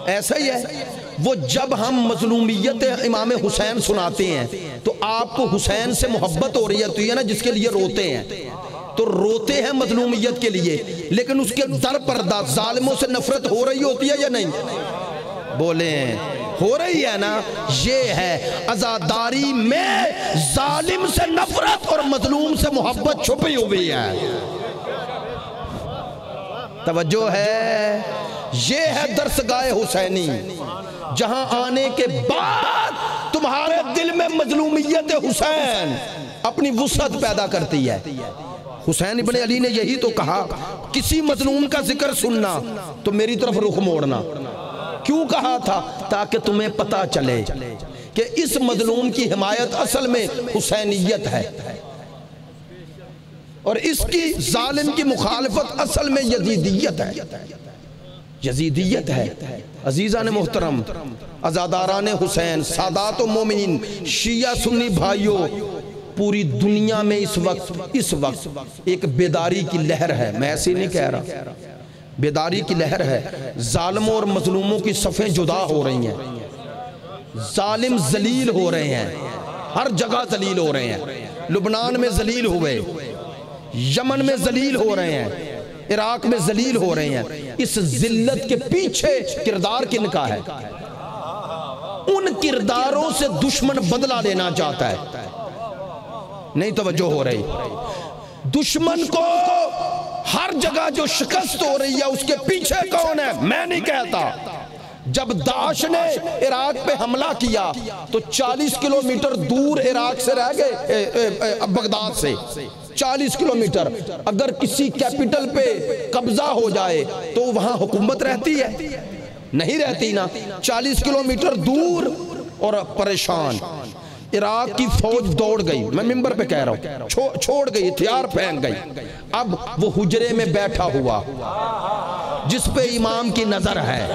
ایسا ہی ہے. وہ جب ہم مظلومیت امام حسین سناتے ہیں تو آپ کو حسین سے محبت ہو رہی ہے، تو یہ نا جس کے لیے روتے ہیں تو روتے ہیں مظلومیت کے لیے، لیکن اس کے در پردہ ظالموں سے نفرت ہو رہی ہوتی ہے یا نہیں؟ بولیں ہو رہی ہے نا. یہ ہے عزاداری میں ظالم سے نفرت اور مظلوم سے محبت چھپی ہوئی ہے. توجہ ہے؟ یہ ہے درسگاہ حسینی، جہاں آنے کے بعد تمہارے دل میں مظلومیت حسین اپنی وسعت پیدا کرتی ہے. حسین ابن علی نے یہی تو کہا کسی مظلوم کا ذکر سننا تو میری طرف رخ موڑنا. کیوں کہا تھا؟ تاکہ تمہیں پتا چلے کہ اس مظلوم کی حمایت اصل میں حسینیت ہے، اور اس کی ظالم کی مخالفت اصل میں یزیدیت ہے. یزیدیت ہے. عزیزان محترم، عزاداران حسین، سادات و مومنین، شیعہ سنی بھائیوں، پوری دنیا میں اس وقت ایک بیداری کی لہر ہے. میں ایسے نہیں کہہ رہا، بیداری کی لہر ہے. ظالموں اور مظلوموں کی صفیں جدا ہو رہی ہیں، ظالم ذلیل ہو رہے ہیں، ہر جگہ ذلیل ہو رہے ہیں. لبنان میں ذلیل ہوئے، یمن میں ذلیل ہو رہے ہیں، عراق میں ذلیل ہو رہے ہیں. اس ذلت کے پیچھے کردار کن کا ہے؟ ان کرداروں سے دشمن بدلہ لینا چاہتا ہے. نہیں توجہ ہو رہی؟ دشمن کو ہر جگہ جو شکست ہو رہی ہے اس کے پیچھے کون ہے؟ میں نہیں کہتا. جب داعش نے عراق پہ حملہ کیا تو 40 کلومیٹر دور عراق سے رہ گئے، بغداد سے 40 کلومیٹر اگر کسی کیپٹل پہ قبضہ ہو جائے تو وہاں حکومت رہتی ہے؟ نہیں رہتی نا۔ 40 کلومیٹر دور اور پریشان۔ عراق کی فوج دوڑ گئی، میں ممبر پہ کہہ رہا ہوں، چھوڑ گئی، ہتھیار پھینک گئی۔ اب وہ حجرے میں بیٹھا ہوا جس پہ امام کی نظر ہے،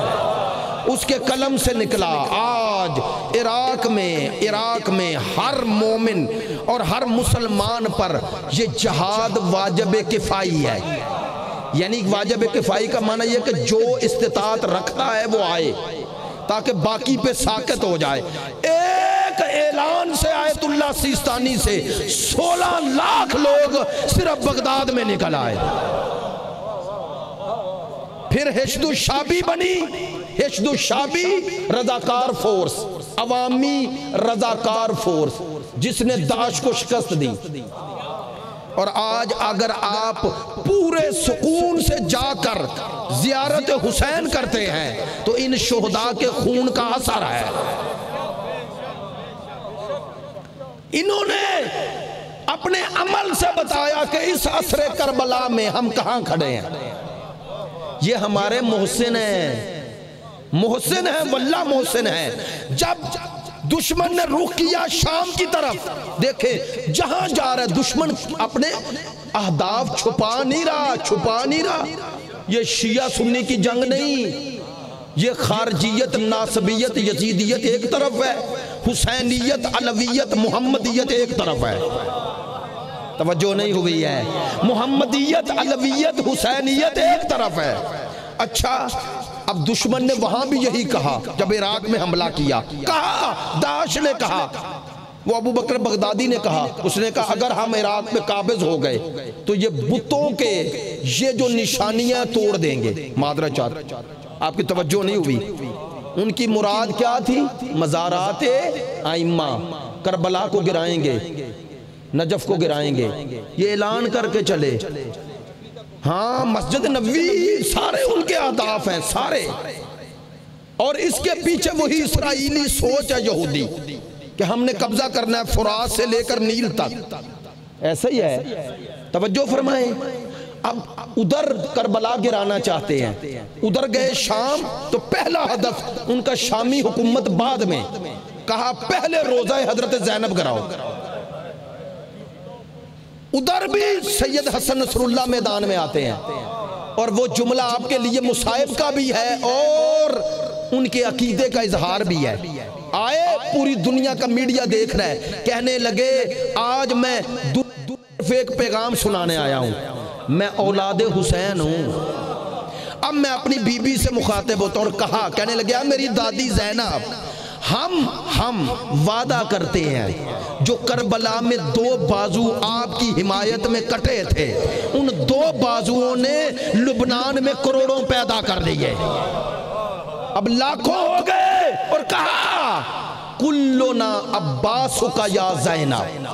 اس کے قلم سے نکلا آج عراق میں ہر مومن اور ہر مسلمان پر یہ جہاد واجب کفائی ہے۔ یعنی واجب کفائی کا معنی یہ کہ جو استطاعت رکھتا ہے وہ آئے تاکہ باقی پہ ساکت ہو جائے۔ ایک اعلان سے آیت اللہ سیستانی سے 16 لاکھ لوگ صرف بغداد میں نکل آئے۔ پھر حشد الشعبی بنی، حشد الشعبی رضاکار فورس، عوامی رضاکار فورس جس نے داعش کو شکست دی۔ اور آج اگر آپ پورے سکون سے جا کر زیارت حسین کرتے ہیں تو ان شہداء کے خون کا اثر ہے۔ انہوں نے اپنے عمل سے بتایا کہ اس عصر کربلا میں ہم کہاں کھڑے ہیں۔ یہ ہمارے محسن ہیں واللہ محسن ہیں۔ جب دشمن نے رخ کیا شام کی طرف، دیکھیں جہاں جا رہا ہے دشمن اپنے اہداف چھپا نہیں رہا۔ یہ شیعہ سنی کی جنگ نہیں، یہ خارجیت ناصبیت یزیدیت ایک طرف ہے، حسینیت علویت محمدیت ایک طرف ہے۔ توجہ نہیں ہوئی ہے؟ محمدیت علویت حسینیت ایک طرف ہے۔ اچھا اب دشمن نے وہاں بھی یہی کہا، جب عراق میں حملہ کیا، کہا داعش نے کہا، وہ ابو بکر بغدادی نے کہا، اس نے کہا اگر ہم عراق میں قابض ہو گئے تو یہ بتوں کے یہ جو نشانیاں توڑ دیں گے۔ معذرت چاہتا، آپ کی توجہ نہیں ہوئی۔ ان کی مراد کیا تھی؟ مزارات ائمہ، کربلا کو گرائیں گے، نجف کو گرائیں گے، یہ اعلان کر کے چلے۔ ہاں مسجد نبوی سارے ان کے اہداف ہیں سارے، اور اس کے پیچھے وہی اسرائیلی سوچ ہے یہودی کہ ہم نے قبضہ کرنا ہے فرات سے لے کر نیل تک۔ ایسا ہی ہے، توجہ فرمائیں۔ اب ادھر کربلا گرانا چاہتے ہیں، ادھر گئے شام تو پہلا ہدف ان کا شامی حکومت بعد میں، کہا پہلے روضہ حضرت زینب گراؤ۔ ادھر بھی سید حسن نصر اللہ میدان میں آتے ہیں، اور وہ جملہ آپ کے لیے مصائب کا بھی ہے اور ان کے عقیدے کا اظہار بھی ہے۔ آئے پوری دنیا کا میڈیا دیکھ رہا ہے، کہنے لگے آج میں ایک پیغام سنانے آیا ہوں، میں اولاد حسین ہوں۔ اب میں اپنی بی بی سے مخاطب ہوتا ہوں، اور کہا کہنے لگے میری دادی زینب، ہم وعدہ کرتے ہیں جو کربلا میں 2 بازو آپ کی حمایت میں کٹے تھے، ان 2 بازوؤں نے لبنان میں کروڑوں پیدا کر دیے، اب لاکھوں ہو گئے، اور کہا کلنا عباسک یا زینب،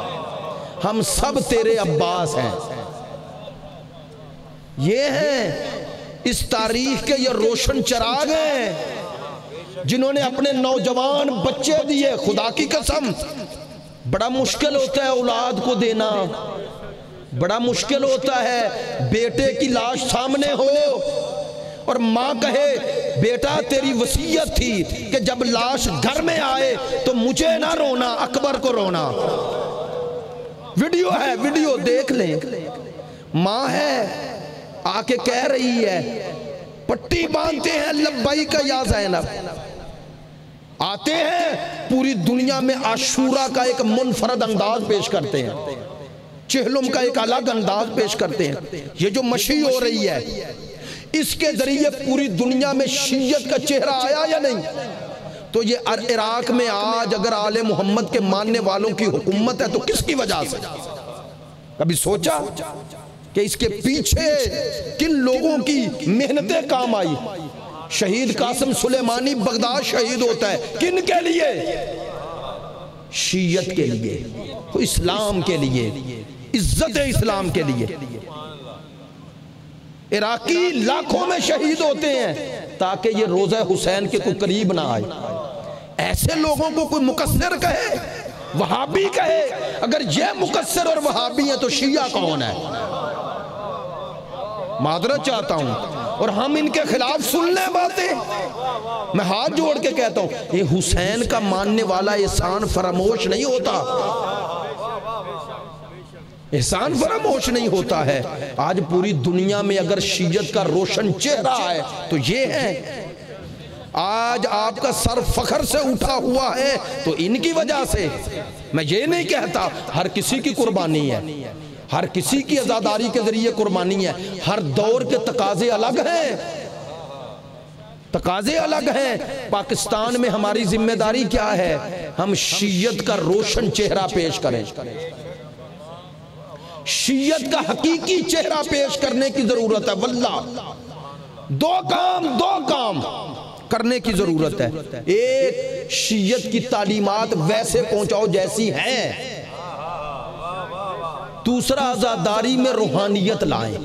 ہم سب تیرے عباس ہیں۔ یہ ہیں اس تاریخ کے یہ روشن چراغ ہیں جنہوں نے اپنے نوجوان بچے دیے۔ خدا کی قسم بڑا مشکل ہوتا ہے اولاد کو دینا، بڑا مشکل ہوتا ہے بیٹے کی لاش سامنے ہو اور ماں کہے بیٹا تیری وصیت تھی کہ جب لاش گھر میں آئے تو مجھے نہ رونا، اکبر کو رونا۔ ویڈیو ہے، ویڈیو دیکھ لیں، ماں ہے آ کے کہہ رہی ہے، پٹی باندھتے ہیں لبیک یا زینب، آتے ہیں پوری دنیا میں عاشورہ کا ایک منفرد انداز پیش کرتے ہیں، چہلم کا ایک الگ انداز پیش کرتے ہیں۔ یہ جو مشی ہو رہی ہے اس کے ذریعے پوری دنیا میں شیعت کا چہرہ آیا یا نہیں؟ تو یہ عراق میں آج اگر آل محمد کے ماننے والوں کی حکومت ہے تو کس کی وجہ سے؟ کبھی سوچا کہ اس کے پیچھے کن لوگوں کی محنتیں کام آئی؟ شہید قاسم سلیمانی بغداد شہید ہوتا ہے کن کے لیے؟ شیعت کے لیے، اسلام کے لیے، عزت اسلام کے لیے۔ عراقی لاکھوں میں شہید ہوتے ہیں تاکہ یہ روضہ حسین کے کوئی قریب نہ آئے۔ ایسے لوگوں کو کوئی مقصر کہے؟ وہابی کہے اگر یہ مقصر اور وہابی ہیں تو شیعہ کون ہے؟ معذرت چاہتا ہوں، اور ہم ان کے خلاف سن لیں باتیں۔ میں ہاتھ جوڑ کے کہتا ہوں یہ حسین کا ماننے والا احسان فراموش نہیں ہوتا، احسان فراموش نہیں ہوتا ہے۔ آج پوری دنیا میں اگر شیعت کا روشن چہرہ ہے تو یہ ہے۔ آج آپ کا سر فخر سے اٹھا ہوا ہے تو ان کی وجہ سے۔ میں یہ نہیں کہتا ہر کسی کی قربانی ہے، ہر کسی کی عزاداری کے ذریعے قربانی ہے، ہر دور کے تقاضے الگ ہیں، تقاضے الگ ہیں۔ پاکستان میں ہماری ذمہ داری کیا ہے؟ ہم شیعت کا روشن چہرہ پیش کریں، شیعت کا حقیقی چہرہ پیش کرنے کی ضرورت ہے۔ واللہ دو کام کرنے کی ضرورت ہے۔ ایک، شیعت کی تعلیمات ویسے پہنچاؤ جیسی ہیں۔ دوسرا، عزاداری میں روحانیت لائیں،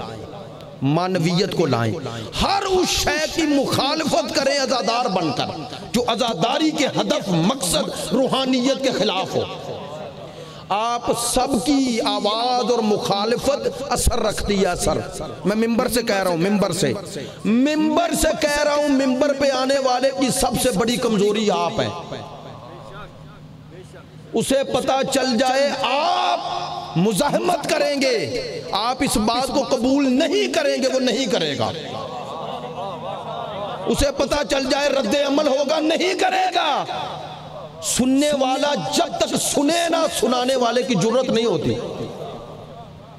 معنویت کو لائیں۔ ہر اس شے کی مخالفت کریں عزادار بن کر جو عزاداری کے ہدف مقصد روحانیت کے خلاف ہو۔ آپ سب کی آواز اور مخالفت اثر رکھتی ہے، اثر۔ میں ممبر سے کہہ رہا ہوں، ممبر سے کہہ رہا ہوں، ممبر پہ آنے والے کی سب سے بڑی کمزوری آپ ہیں۔ اسے پتا چل جائے آپ مزاحمت کریں گے، آپ اس بات کو قبول نہیں کریں گے، وہ نہیں کرے گا۔ اسے پتا چل جائے رد عمل ہوگا، نہیں کرے گا۔ سننے والا جب تک سنے نہ، سنانے والے کی جرت نہیں ہوتی۔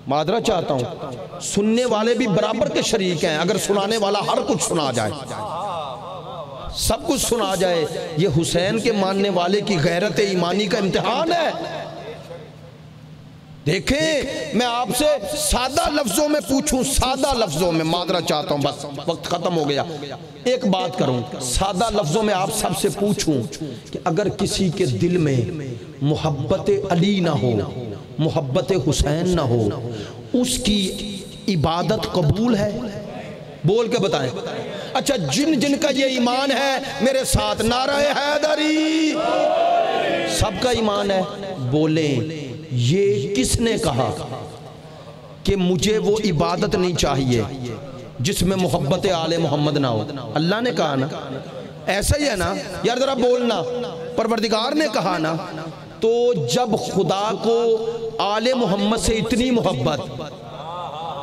معذرت چاہتا ہوں، سننے والے بھی برابر کے شریک ہیں۔ اگر سنانے والا ہر کچھ سنا جائے، سب کچھ سنا جائے، یہ حسین کے ماننے والے کی غیرت ایمانی کا امتحان ہے۔ دیکھیں، میں آپ سے سادہ لفظوں میں پوچھوں، سادہ لفظوں میں، معذرت چاہتا ہوں، بس وقت ختم ہو گیا، ایک بات کروں، سادہ لفظوں میں آپ سب سے پوچھوں کہ اگر کسی کے دل میں محبت علی نہ ہو، محبت حسین نہ ہو، اس کی عبادت قبول ہے؟ بول کے بتائیں۔ اچھا، جن کا یہ ایمان ہے میرے ساتھ نعرہ حیدری، سب کا ایمان ہے، بولیں یہ کس نے کہا کہ مجھے وہ عبادت نہیں چاہیے جس میں محبت آل محمد نہ ہو؟ اللہ نے کہا نا، ایسا ہی ہے نا یار، ذرا بولنا، پروردگار نے کہا نا۔ تو جب خدا کو آل محمد سے اتنی محبت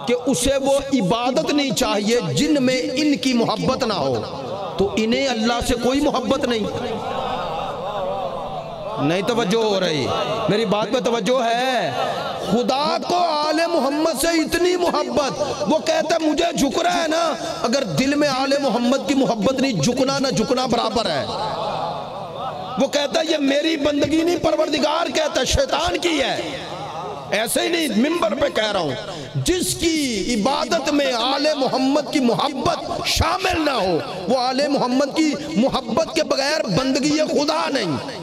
کہ اسے وہ عبادت نہیں چاہیے جن میں ان کی محبت نہ ہو، تو انہیں اللہ سے کوئی محبت نہیں توجہ ہو رہی؟ میری بات میں توجہ ہے؟ خدا کو آل محمد سے اتنی محبت، وہ کہتا ہے مجھے جھک رہا ہے نا، اگر دل میں آل محمد کی محبت نہیں، جھکنا نہ جھکنا برابر ہے۔ وہ کہتا ہے یہ میری بندگی نہیں، پروردگار کہتا ہے شیطان کی ہے۔ ایسے ہی نہیں، ممبر پہ کہہ رہا ہوں، جس کی عبادت میں آل محمد کی محبت شامل نہ ہو، وہ آل محمد کی محبت کے بغیر بندگی خدا نہیں۔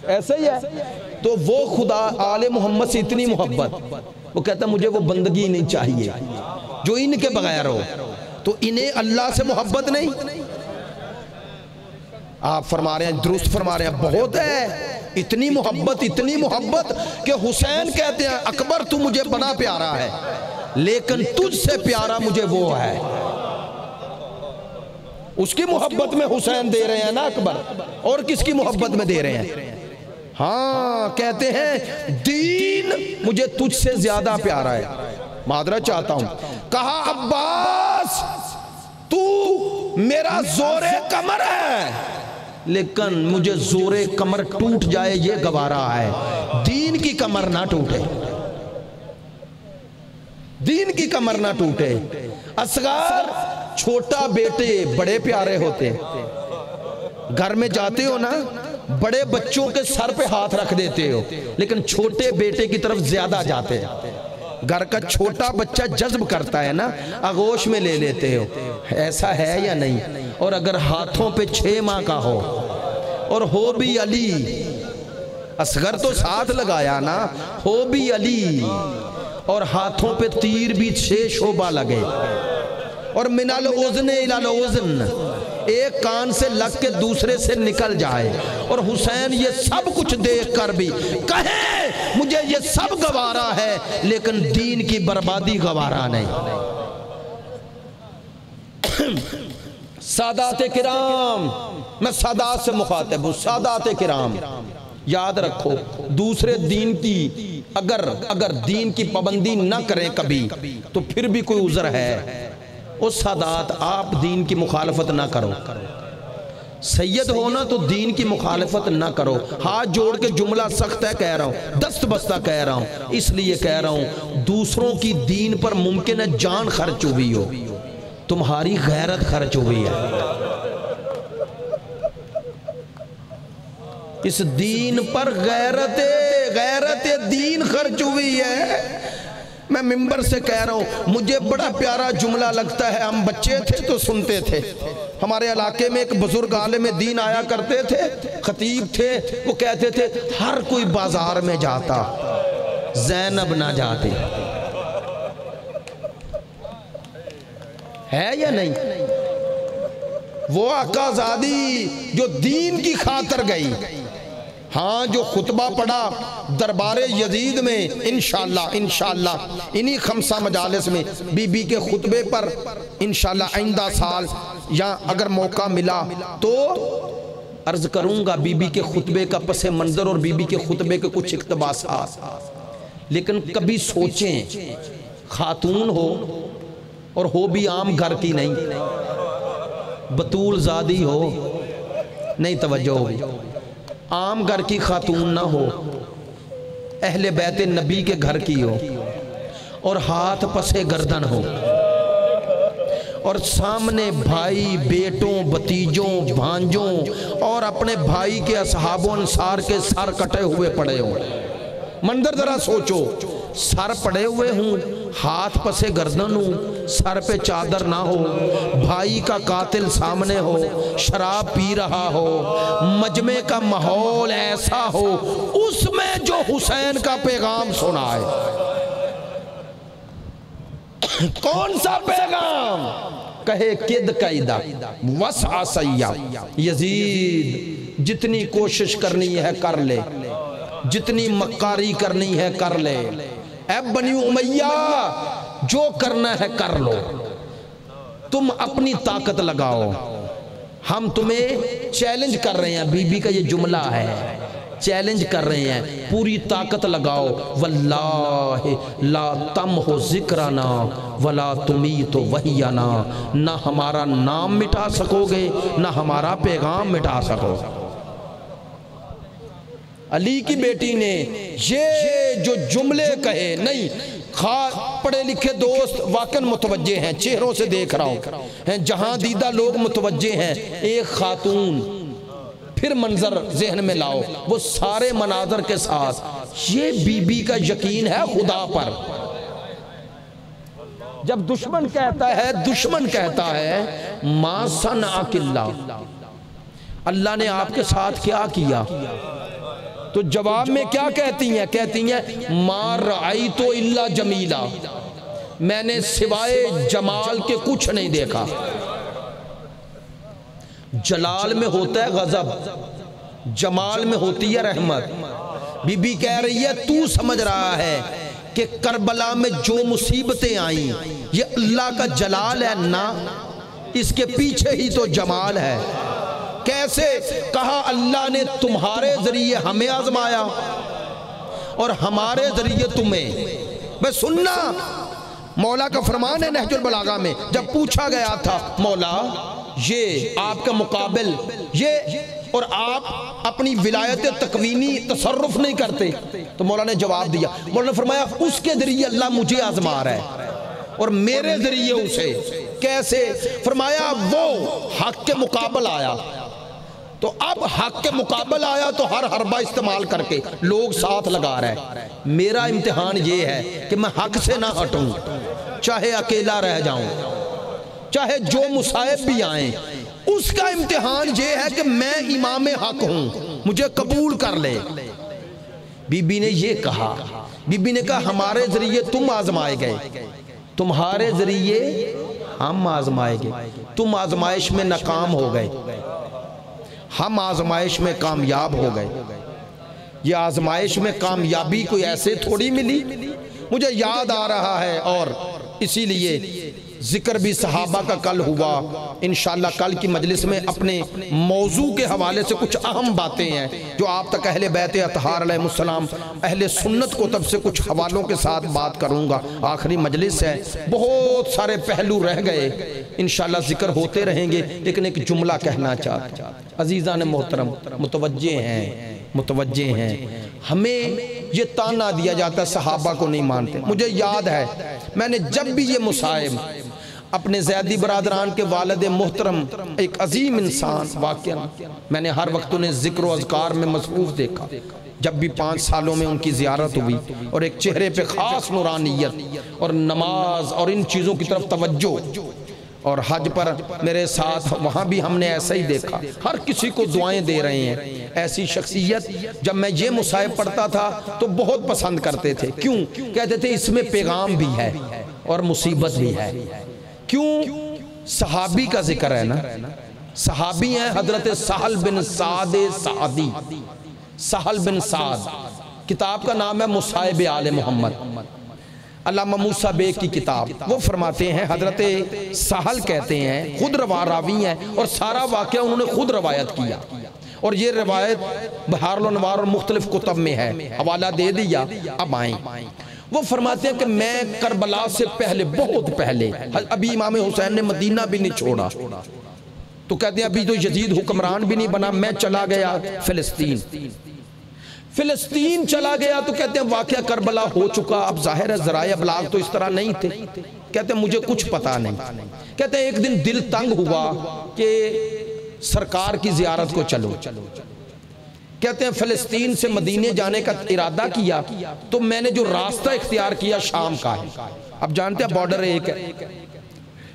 ایسے ہی ہے، تو وہ خدا آل محمد سے اتنی محبت، وہ کہتا ہے مجھے وہ بندگی نہیں چاہیے جو ان کے بغیر ہو، تو انہیں اللہ سے محبت نہیں۔ آپ فرما رہے ہیں، درست فرما رہے ہیں، بہت ہے اتنی محبت کہ حسین کہتے ہیں اکبر تو مجھے بڑا پیارا ہے لیکن تجھ سے پیارا مجھے وہ ہے۔ اس کی محبت میں حسین دے رہے ہیں نا اکبر، اور کس کی محبت میں دے رہے ہیں؟ ہاں، کہتے ہیں دین مجھے تجھ سے زیادہ پیارا ہے۔ معذرت چاہتا ہوں، کہا عباس تو میرا زور کمر ہے لیکن مجھے زور کمر ٹوٹ جائے یہ گوارا ہے، دین کی کمر نہ ٹوٹے، دین کی کمر نہ ٹوٹے۔ اصغر چھوٹا بیٹے بڑے پیارے ہوتے، گھر میں جاتے ہو نا، بڑے بچوں کے سر پہ ہاتھ رکھ دیتے ہو لیکن چھوٹے بیٹے کی طرف زیادہ جاتے ہیں۔ گھر کا چھوٹا بچہ جذب کرتا ہے نا، آغوش میں لے لیتے ہو، ایسا ہے یا نہیں؟ اور اگر ہاتھوں پہ 6 ماہ کا ہو اور ہو بھی علی، اصغر تو ساتھ لگایا نا، ہو بھی علی اور ہاتھوں پہ تیر بھی 6 شعبہ لگے، اور من الاذن الی الاذن، ایک کان سے لگ کے دوسرے سے نکل جائے، اور حسین یہ سب کچھ دیکھ کر بھی کہے مجھے یہ سب گوارا ہے لیکن دین کی بربادی گوارا نہیں۔ سادات کرام، میں سادات سے مخاطب ہوں، سادات کرام یاد رکھو، دوسرے دین کی اگر دین کی پابندی نہ کریں کبھی تو پھر بھی کوئی عذر ہے۔ او سادات، آپ دین کی مخالفت نہ کرو، سید ہونا تو دین کی مخالفت نہ کرو۔ ہاتھ جوڑ کے جملہ سخت ہے کہہ رہا ہوں، دست بستہ کہہ رہا ہوں، اس لیے کہہ رہا ہوں دوسروں کی دین پر ممکن ہے جان خرچ ہوئی ہو، تمہاری غیرت خرچ ہوئی ہے۔ اس دین پر غیرت دین خرچ ہوئی ہے۔ میں ممبر سے کہہ رہا ہوں، مجھے بڑا پیارا جملہ لگتا ہے، ہم بچے تھے تو سنتے تھے۔ ہمارے علاقے میں ایک بزرگ عالم دین آیا کرتے تھے، خطیب تھے، وہ کہتے تھے ہر کوئی بازار میں جاتا، زینب نہ جاتی۔ ہے یا نہیں؟ وہ آقا زادی جو دین کی خاطر گئی، ہاں جو خطبہ پڑھا دربار یزید میں، انشاءاللہ انہی خمسہ مجالس میں بی بی کے خطبے پر انشاءاللہ آئندہ سال یا اگر موقع ملا تو عرض کروں گا بی بی کے خطبے کا پس منظر اور بی بی کے خطبے کے کچھ اقتباسات۔ لیکن کبھی سوچیں، خاتون ہو اور ہو بھی عام گھر کی نہیں، بطول زادی ہو، نہیں توجہ ہوگی، عام گھر کی خاتون نہ ہو، اہل بیت نبی کے گھر کی ہو، اور ہاتھ پسے گردن ہو، اور سامنے بھائی، بیٹوں، بتیجوں، بھانجوں اور اپنے بھائی کے اصحاب و انصار کے سر کٹے ہوئے پڑے ہوں۔ منظر ذرا سوچو، سر پڑے ہوئے ہوں، ہاتھ پسے گردن ہوں، سر پہ چادر نہ ہو، بھائی کا قاتل سامنے ہو، شراب پی رہا ہو، مجمع کا ماحول ایسا ہو، اس میں جو حسین کا پیغام سنائے، کون سا پیغام؟ کہے کد قیدہ وسع سیہ، یزید جتنی کوشش کرنی ہے کر لے، جتنی مکاری کرنی ہے کر لے، اے بنی امیہ جو کرنا ہے کر لو، تم اپنی طاقت لگاؤ، ہم تمہیں چیلنج کر رہے ہیں، بی بی کا یہ جملہ ہے، چیلنج کر رہے ہیں، پوری طاقت لگاؤ، واللہ لا تمحو ذکرنا ولا تمیت وحینا، نہ ہمارا نام مٹا سکو گے نہ ہمارا پیغام مٹا سکو گے۔ علی کی بیٹی نے یہ جو جملے کہے، نہیں پڑھے لکھے دوست واقعاً متوجہ ہیں، چہروں سے دیکھ رہا ہوں، جہاں دیدہ لوگ متوجہ ہیں، ایک خاتون، پھر منظر ذہن میں لاؤ، وہ سارے مناظر کے ساتھ، یہ بی بی کا یقین ہے خدا پر۔ جب دشمن کہتا ہے ما صنعک اللہ، اللہ نے آپ کے ساتھ کیا کیا، تو جواب میں کیا کہتی ہیں ما رأیت الا جمیلا، میں نے سوائے جمال کے کچھ نہیں دیکھا۔ جلال میں ہوتا ہے غضب، جمال میں ہوتی ہے رحمت۔ بی بی کہہ رہی ہے تو سمجھ رہا ہے کہ کربلا میں جو مصیبتیں آئیں یہ اللہ کا جلال ہے؟ نہ، اس کے پیچھے ہی تو جمال ہے۔ کیسے؟ کہا اللہ نے تمہارے ذریعے ہمیں آزمایا اور ہمارے ذریعے تمہیں۔ بس سننا، مولا کا فرمان ہے نہج البلاغہ میں، جب پوچھا گیا تھا مولا یہ آپ کا مقابل یہ اور آپ اپنی ولایت تکوینی تصرف نہیں کرتے، تو مولا نے جواب دیا، مولا نے فرمایا اس کے ذریعے اللہ مجھے آزما رہا ہے اور میرے ذریعے اسے۔ کیسے؟ فرمایا وہ حق کے مقابل آیا، تو اب حق کے مقابل آیا تو ہر حربہ استعمال کر کے لوگ ساتھ لگا رہے ہیں۔ میرا امتحان یہ ہے کہ میں حق سے نہ ہٹوں، چاہے اکیلا رہ جاؤں، چاہے جو مصائب بھی آئیں، اس کا امتحان یہ ہے کہ میں امام حق ہوں، مجھے قبول کر لے۔ بی بی نے یہ کہا، بی بی نے کہا ہمارے ذریعے تم آزمائے گئے، تمہارے ذریعے ہم آزمائے گے، تم آزمائش میں ناکام ہو گئے، ہم آزمائش میں کامیاب ہو گئے۔ یہ آزمائش میں کامیابی کوئی ایسے تھوڑی ملی، مجھے یاد آ رہا ہے، اور اسی لیے ذکر بھی صحابہ کا کل ہوا۔ انشاءاللہ کل کی مجلس میں اپنے موضوع کے حوالے سے کچھ اہم باتیں ہیں جو آپ تک اہل بیت اطہار علیہ السلام اہل سنت کتب سے کچھ حوالوں کے ساتھ بات کروں گا۔ آخری مجلس ہے، بہت سارے پہلو رہ گئے، انشاءاللہ ذکر ہوتے رہیں گے، لیکن ایک جملہ کہنا چاہتا ہوں۔ عزیزان محترم، متوجہ ہیں، ہمیں یہ تانا دیا جاتا ہے صحابہ کو نہیں مانتے۔ مجھے یاد ہے میں نے جب بھی یہ مصائب اپنے زیدی برادران کے والد محترم، ایک عظیم انسان، واقعا میں نے ہر وقت انہیں ذکر و اذکار میں مصروف دیکھا، جب بھی 5 سالوں میں ان کی زیارت ہوئی، اور ایک چہرے پہ خاص نورانیت اور نماز اور ان چیزوں کی طرف توجہ، اور حج پر میرے ساتھ وہاں بھی ہم نے ایسا ہی دیکھا، ہر کسی کو دعائیں دے رہے ہیں۔ ایسی شخصیت جب میں یہ مصائب پڑھتا تھا تو بہت پسند کرتے تھے، کیوں؟ کہتے تھے اس میں پیغام بھی ہے اور مصیبت بھی ہے۔ کیوں؟ صحابی کا ذکر ہے نا، صحابی ہیں حضرت سہل بن سعد سعدی، سہل بن سعد، کتاب کا نام ہے مصائب آل محمد، علامہ موسیٰ بیگ کی کتاب۔ وہ فرماتے ہیں حضرت سہل کہتے ہیں، خود راوی ہیں، اور سارا واقعہ انہوں نے خود روایت کیا، اور یہ روایت بحار الانوار اور مختلف کتب میں ہے، حوالہ دے دیا، اب آئیں۔ وہ فرماتے ہیں کہ میں کربلا سے پہلے، بہت پہلے، ابھی امام حسین نے مدینہ بھی نہیں چھوڑا، تو کہتے ہیں ابھی تو یزید حکمران بھی نہیں بنا، میں چلا گیا فلسطین چلا گیا، تو کہتے ہیں واقعہ کربلا ہو چکا، اب ظاہر ہے ذرائع ابلاغ تو اس طرح نہیں تھے، کہتے ہیں مجھے کچھ پتا نہیں، کہتے ہیں ایک دن دل تنگ ہوا کہ سرکار کی زیارت کو چلو، کہتے ہیں فلسطین سے مدینے جانے کا ارادہ کیا، تو میں نے جو راستہ اختیار کیا شام کا ہے، اب جانتے ہیں بارڈر ایک ہے،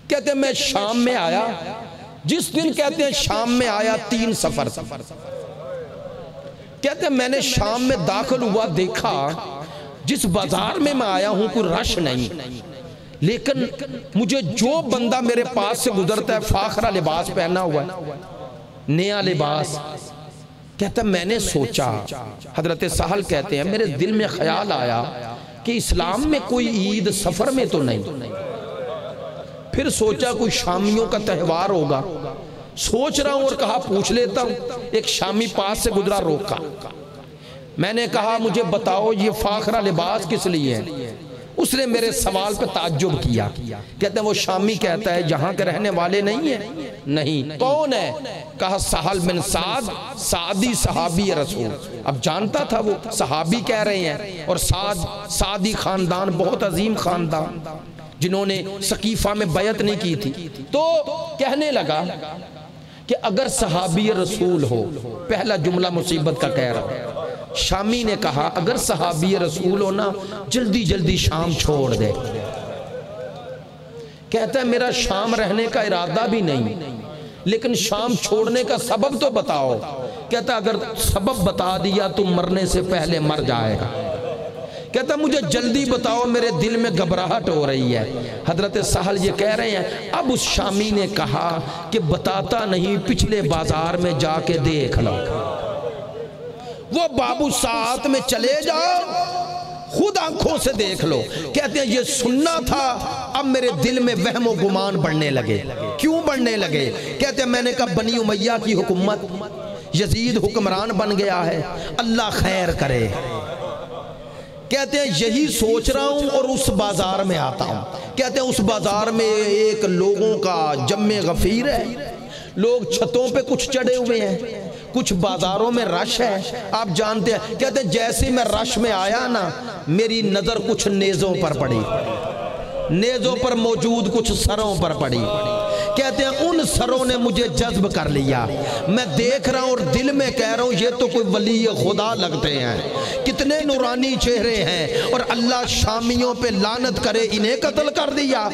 کہتے ہیں میں شام میں آیا، جس دن کہتے ہیں شام میں آیا 3 سفر، کہتے ہیں میں نے شام میں داخل ہوا، دیکھا جس بازار میں میں آیا ہوں کوئی رش نہیں، لیکن مجھے جو بندہ میرے پاس سے گزرتا ہے فاخرہ لباس پہنا ہوا ہے، نیا لباس، کہتا ہے میں نے سوچا، حضرت سہل کہتے ہیں میرے دل میں خیال آیا کہ اسلام میں کوئی عید سفر میں تو نہیں، پھر سوچا کوئی شامیوں کا تہوار ہوگا، سوچ رہا ہوں اور کہا پوچھ لیتا ہوں، ایک شامی پاس سے گزرا، روکا، میں نے کہا مجھے بتاؤ یہ فاخرہ لباس کس لیے ہے؟ اس نے میرے سوال پہ تعجب کیا، کہتے ہیں وہ شامی کہتا ہے یہاں کے رہنے والے نہیں ہیں، نہیں، کون ہے؟ کہا سہل بن سعد سعدی صحابی رسول، اب جانتا تھا وہ صحابی کہہ رہے ہیں، اور سعدی خاندان بہت عظیم خاندان جنہوں نے سقیفہ میں بیعت نہیں کی تھی، تو کہنے لگا کہ اگر صحابی رسول ہو، پہلا جملہ مصیبت کا کہہ رہا ہوں، شامی نے کہا اگر صحابی رسول ہو نا جلدی جلدی شام چھوڑ دے، کہتا ہے میرا شام رہنے کا ارادہ بھی نہیں، لیکن شام چھوڑنے کا سبب تو بتاؤ، کہتا ہے اگر سبب بتا دیا تو مرنے سے پہلے مر جائے گا، کہتا مجھے جلدی بتاؤ میرے دل میں گھبراہٹ ہو رہی ہے۔ حضرت سہل یہ کہہ رہے ہیں اب اس شامی نے کہا کہ بتاتا نہیں، پچھلے بازار میں جا کے دیکھ لو، وہ بابو ساعت میں چلے جاؤ، خود آنکھوں سے دیکھ لو۔ کہتے ہیں یہ سننا تھا، اب میرے دل میں وہم و گمان بڑھنے لگے۔ کیوں بڑھنے لگے؟ کہتے ہیں میں نے کہا بنی امیہ کی حکومت، یزید حکمران بن گیا ہے، اللہ خیر کرے۔ کہتے ہیں یہی سوچ رہا ہوں اور اس بازار میں آتا ہوں، کہتے ہیں اس بازار میں ایک لوگوں کا جمع غفیر ہے، لوگ چھتوں پہ کچھ چڑھے ہوئے ہیں، کچھ بازاروں میں رش ہے، آپ جانتے ہیں۔ کہتے ہیں جیسے میں رش میں آیا نا میری نظر کچھ نیزوں پر پڑی، نیزوں پر موجود کچھ سروں پر پڑی، کہتے ہیں ان سروں نے مجھے جذب کر لیا، میں دیکھ رہا ہوں اور دل میں کہہ رہا ہوں یہ تو کوئی ولی خدا لگتے ہیں، کتنے نورانی چہرے ہیں، اور اللہ شامیوں پہ لعنت کرے انہیں قتل کر دیا،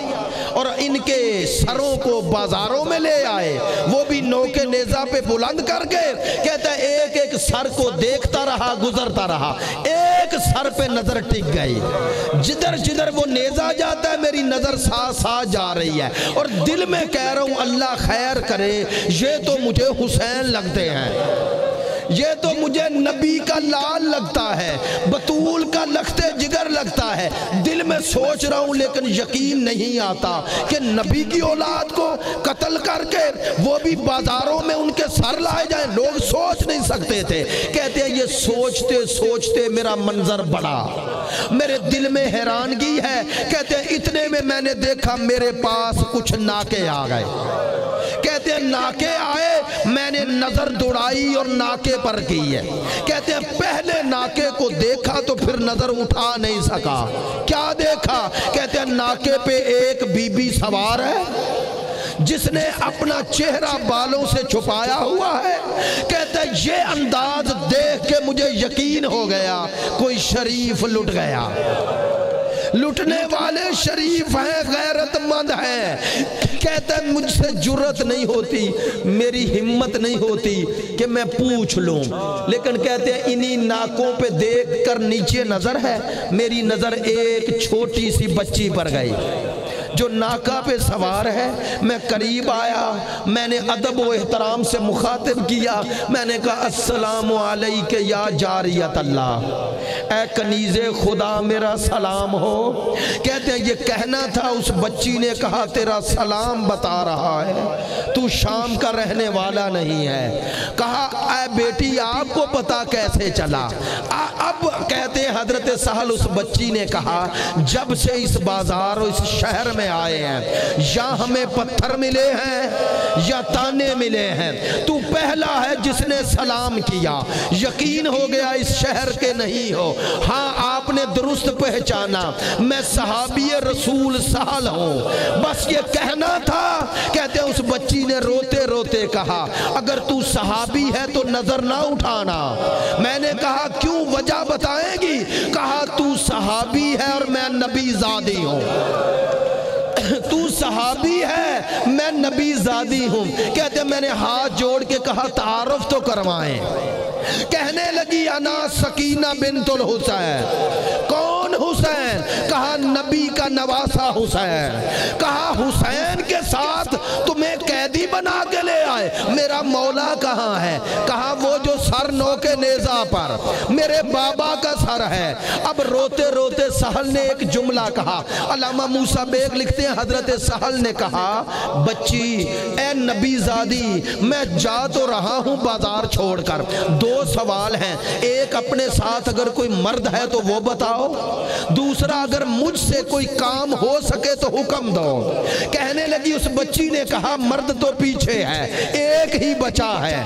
اور ان کے سروں کو بازاروں میں لے آئے، وہ بھی نوکے نیزہ پہ بلند کر کے کہتا ہے ایک ایک سر کو دیکھتا رہا، گزرتا رہا، ایک سر پہ نظر ٹک گئی، جدھر جدھر وہ نیزہ جاتا ہے میری نظر ساتھ ساتھ جا رہی ہے، اور دل میں کہہ رہا ہوں اللہ خیر کرے، یہ تو مجھے حسین لگتے ہیں، یہ تو مجھے نبی کا لال لگتا ہے، بطول کا لخت جگر لگتا ہے، دل میں سوچ رہا ہوں لیکن یقین نہیں آتا کہ نبی کی اولاد کو قتل کر کے وہ بھی بازاروں میں ان کے سر لائے جائیں، لوگ سوچ نہیں سکتے تھے۔ کہتے ہیں یہ سوچتے سوچتے میرا منظر بڑا، میرے دل میں حیرانگی ہے، کہتے ہیں اتنے میں میں نے دیکھا میرے پاس کچھ ناکے آ گئے، کہتے ہیں ناکے آئے، میں نے نظر دوڑائی اور ناکے پر کی ہے، کہتے ہیں پہلے ناکے کو دیکھا تو پھر نظر اٹھا نہیں سکا، کیا دیکھا؟ کہتے ہیں ناکے پہ ایک بی بی سوار ہے جس نے اپنا چہرہ بالوں سے چھپایا ہوا ہے، کہتے ہیں یہ انداز دیکھ کے مجھے یقین ہو گیا کوئی شریف لٹ گیا، لٹنے والے شریف ہیں، غیرت مند ہیں۔ کہتا ہے مجھ سے جرت نہیں ہوتی، میری ہمت نہیں ہوتی کہ میں پوچھ لوں، لیکن کہتے ہیں انہی ناکوں پہ دیکھ کر نیچے نظر ہے، میری نظر ایک چھوٹی سی بچی پر گئی جو ناکا پہ سوار ہے۔ میں قریب آیا، میں نے ادب و احترام سے مخاطب کیا، میں نے کہا السلام علیک یا جاریت اللہ، اے کنیز خدا میرا سلام ہو۔ کہتے ہیں یہ کہنا تھا، اس بچی نے کہا تیرا سلام بتا رہا ہے تو شام کا رہنے والا نہیں ہے۔ کہا اے بیٹی آپ کو پتا کیسے چلا؟ اب کہتے ہیں حضرت سہل اس بچی نے کہا جب سے اس بازار اور اس شہر میں آئے ہیں یا ہمیں پتھر ملے ہیں یا تانے ملے ہیں، تو پہلا ہے جس نے سلام کیا، یقین ہو گیا اس شہر کے نہیں ہو۔ ہاں آپ نے درست پہچانا، میں صحابی رسول سہل ہوں، بس یہ کہنا تھا۔ کہتے ہیں اس بچی نے روتے روتے کہا اگر تو صحابی ہے تو نظر نہ اٹھانا۔ میں نے کہا کیوں، وجہ بتائیں گی؟ کہا تو صحابی ہے اور میں نبی زادی ہوں، تو صحابی ہے میں نبی زادی ہوں۔ کہتے ہیں میں نے ہاتھ جوڑ کے کہا تعارف تو کروائیں۔ کہنے لگی انا سکینہ بنت الحسین۔ کون حسین؟ کہا نبی کا نواسہ حسین۔ کہا حسین کے ساتھ تمہیں قیدی بنا کے لے آئے، میرا مولا کہاں ہے؟ کہا وہ جو سر نو کے نیزہ پر میرے بابا کا سر ہے۔ اب روتے روتے سہل نے ایک جملہ کہا، علامہ موسیٰ بیگ لکھتے ہیں حضرت سہل نے کہا بچی اے نبی زادی میں جا تو رہا ہوں بازار چھوڑ کر، دو سوال ہیں، ایک اپنے ساتھ اگر کوئی مرد ہے تو وہ بتاؤ، دوسرا اگر مجھ سے کوئی کام ہو سکے تو حکم دو۔ کہنے لگی اس بچی نے کہا مرد تو پیچھے ہے، ایک ہی بچا ہے،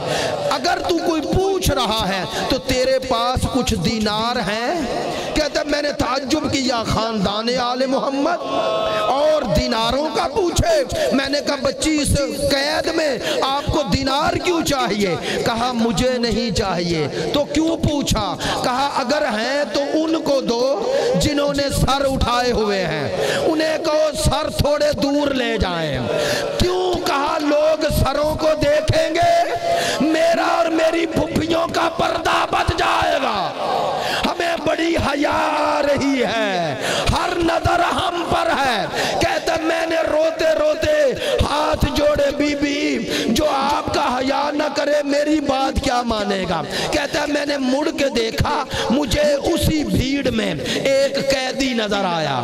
اگر تو کوئی پوچھ رہا ہے تو تیرے پاس کچھ دینار ہیں؟ کہتا میں نے تعجب کیا خاندان آل محمد اور دیناروں کا پوچھے؟ میں نے کہا بچی اس قید میں آپ کو دینار کیوں چاہیے؟ کہا مجھے نہیں چاہیے۔ تو کیوں پوچھا؟ کہا اگر ہیں تو ان کو دو جنہوں نے سر اٹھائے ہوئے ہیں، انہیں کہو سر تھوڑے دور لے جائیں۔ کیوں؟ کہا لوگ سروں کو دیکھیں گے، میرا اور میری پھپھیوں کا پردہ بچ جائے گا، ہمیں بڑی حیا آ رہی ہے، ہر نظر ہم پر ہے۔ کہتا میں نے روتے روتے ہاتھ جوڑے بی بی جو آپ کا حیا نہ کرے میری بات کیا مانے گا؟ کہتا میں نے مڑ کے دیکھا، مجھے اسی بھیڑ میں ایک قیدی نظر آیا،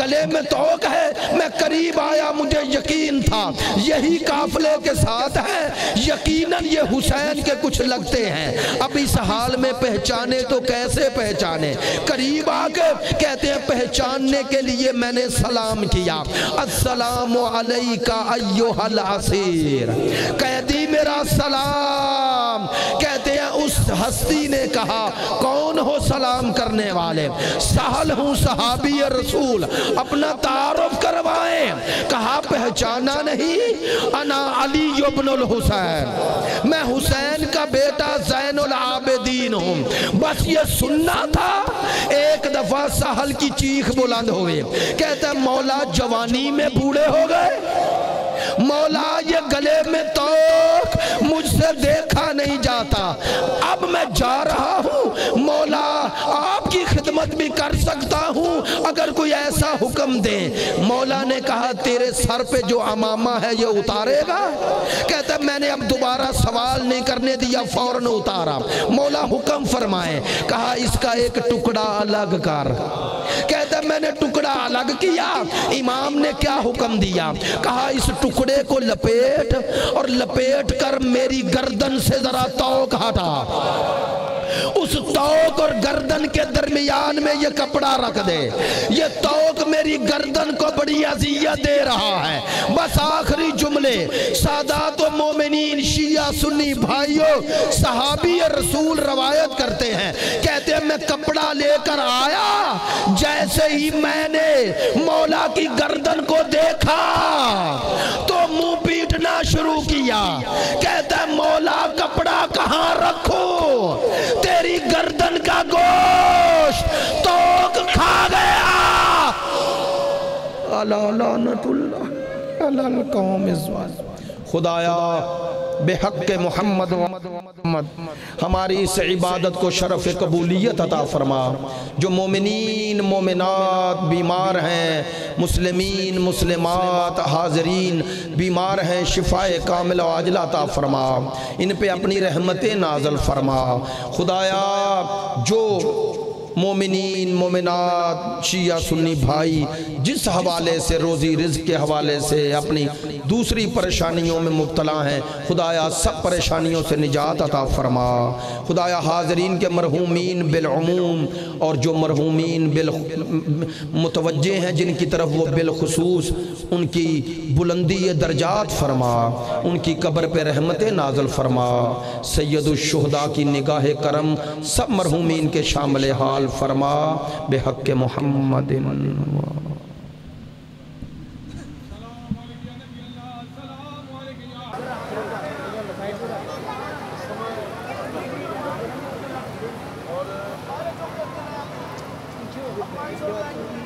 گلے میں توق ہے، میں قریب آیا، مجھے یقین تھا یہی قافلے کے ساتھ ہے، یقیناً یہ حسین کے کچھ لگتے ہیں۔ اب اس حال میں پہچانے تو کیسے پہچانے؟ قریب آ کے کہتے ہیں پہچاننے کے لیے میں نے سلام کیا، السلام علیکہ ایھا الاسیر، قیدی میرا سلام۔ کہتے ہیں اس ہستی نے کہا کون ہو سلام کرنے والے؟ سہل ہوں صحابی رسول، اپنا تعارف کروائیں۔ کہا پہچانا نہیں؟ انا علی ابن الحسین، میں حسین کا بیٹا زین العابدین ہوں۔ بس یہ سننا تھا۔ ایک دفعہ سہل کی چیخ بلند ہوئے، کہتا ہے مولا جوانی میں بوڑھے ہو گئے، مولا یہ گلے میں توق مجھ سے دیکھا نہیں جاتا، اب میں جا رہا ہوں، مولا آپ کی خدمت بھی کر سکتا ہوں اگر کوئی ایسا حکم دے۔ مولا نے کہا تیرے سر پہ جو عمامہ ہے یہ اتارے گا؟ کہتا میں نے اب دوبارہ سوال نہیں کرنے دیا، فوراً اتارا۔ مولا حکم فرمائے، کہا اس کا ایک ٹکڑا الگ کر۔ کہتا میں نے ٹکڑا الگ کیا۔ امام نے کیا حکم دیا؟ کہا اس ٹکڑے کو لپیٹ اور لپیٹ کر میری گردن سے ذرا توق ہٹا، اس توق اور گردن کے درمیان میں یہ کپڑا رکھ دے، یہ توق میری گردن کو بڑی اذیت دے رہا ہے۔ بس آخری جملے سادات و مومنین شیعہ سنی بھائیوں صحابی رسول روایت کرتے ہیں، کہتے ہیں میں کپڑا لے کر آیا، جیسے ہی میں نے مولا کی گردن کو دیکھا تو منہ پیٹنا شروع کیا۔ کہتا ہے مولا کپڑا کہاں رکھوں؟ تیری گردن کا گوشت توق کھا گیا۔ اللہ لعنت اللہ علی القوم الظالمین۔ خدایا بے حق محمد ہماری اس عبادت کو شرف قبولیت عطا فرما۔ جو مومنین مومنات بیمار ہیں، مسلمین مسلمات حاضرین بیمار ہیں، شفاء کامل و عاجلہ عطا فرما، ان پہ اپنی رحمتیں نازل فرما۔ خدایا جو مومنین مومنات شیعہ سنی بھائی جس حوالے سے روزی رزق کے حوالے سے اپنی دوسری پریشانیوں میں مبتلا ہیں، خدایا سب پریشانیوں سے نجات عطا فرما۔ خدایا حاضرین کے مرحومین بالعموم اور جو مرحومین متوجہ ہیں جن کی طرف وہ بالخصوص، ان کی بلندی درجات فرما، ان کی قبر پہ رحمتیں نازل فرما۔ سید الشہداء کی نگاہ کرم سب مرحومین کے شامل حال فرما بے حق محمد۔ Thank you.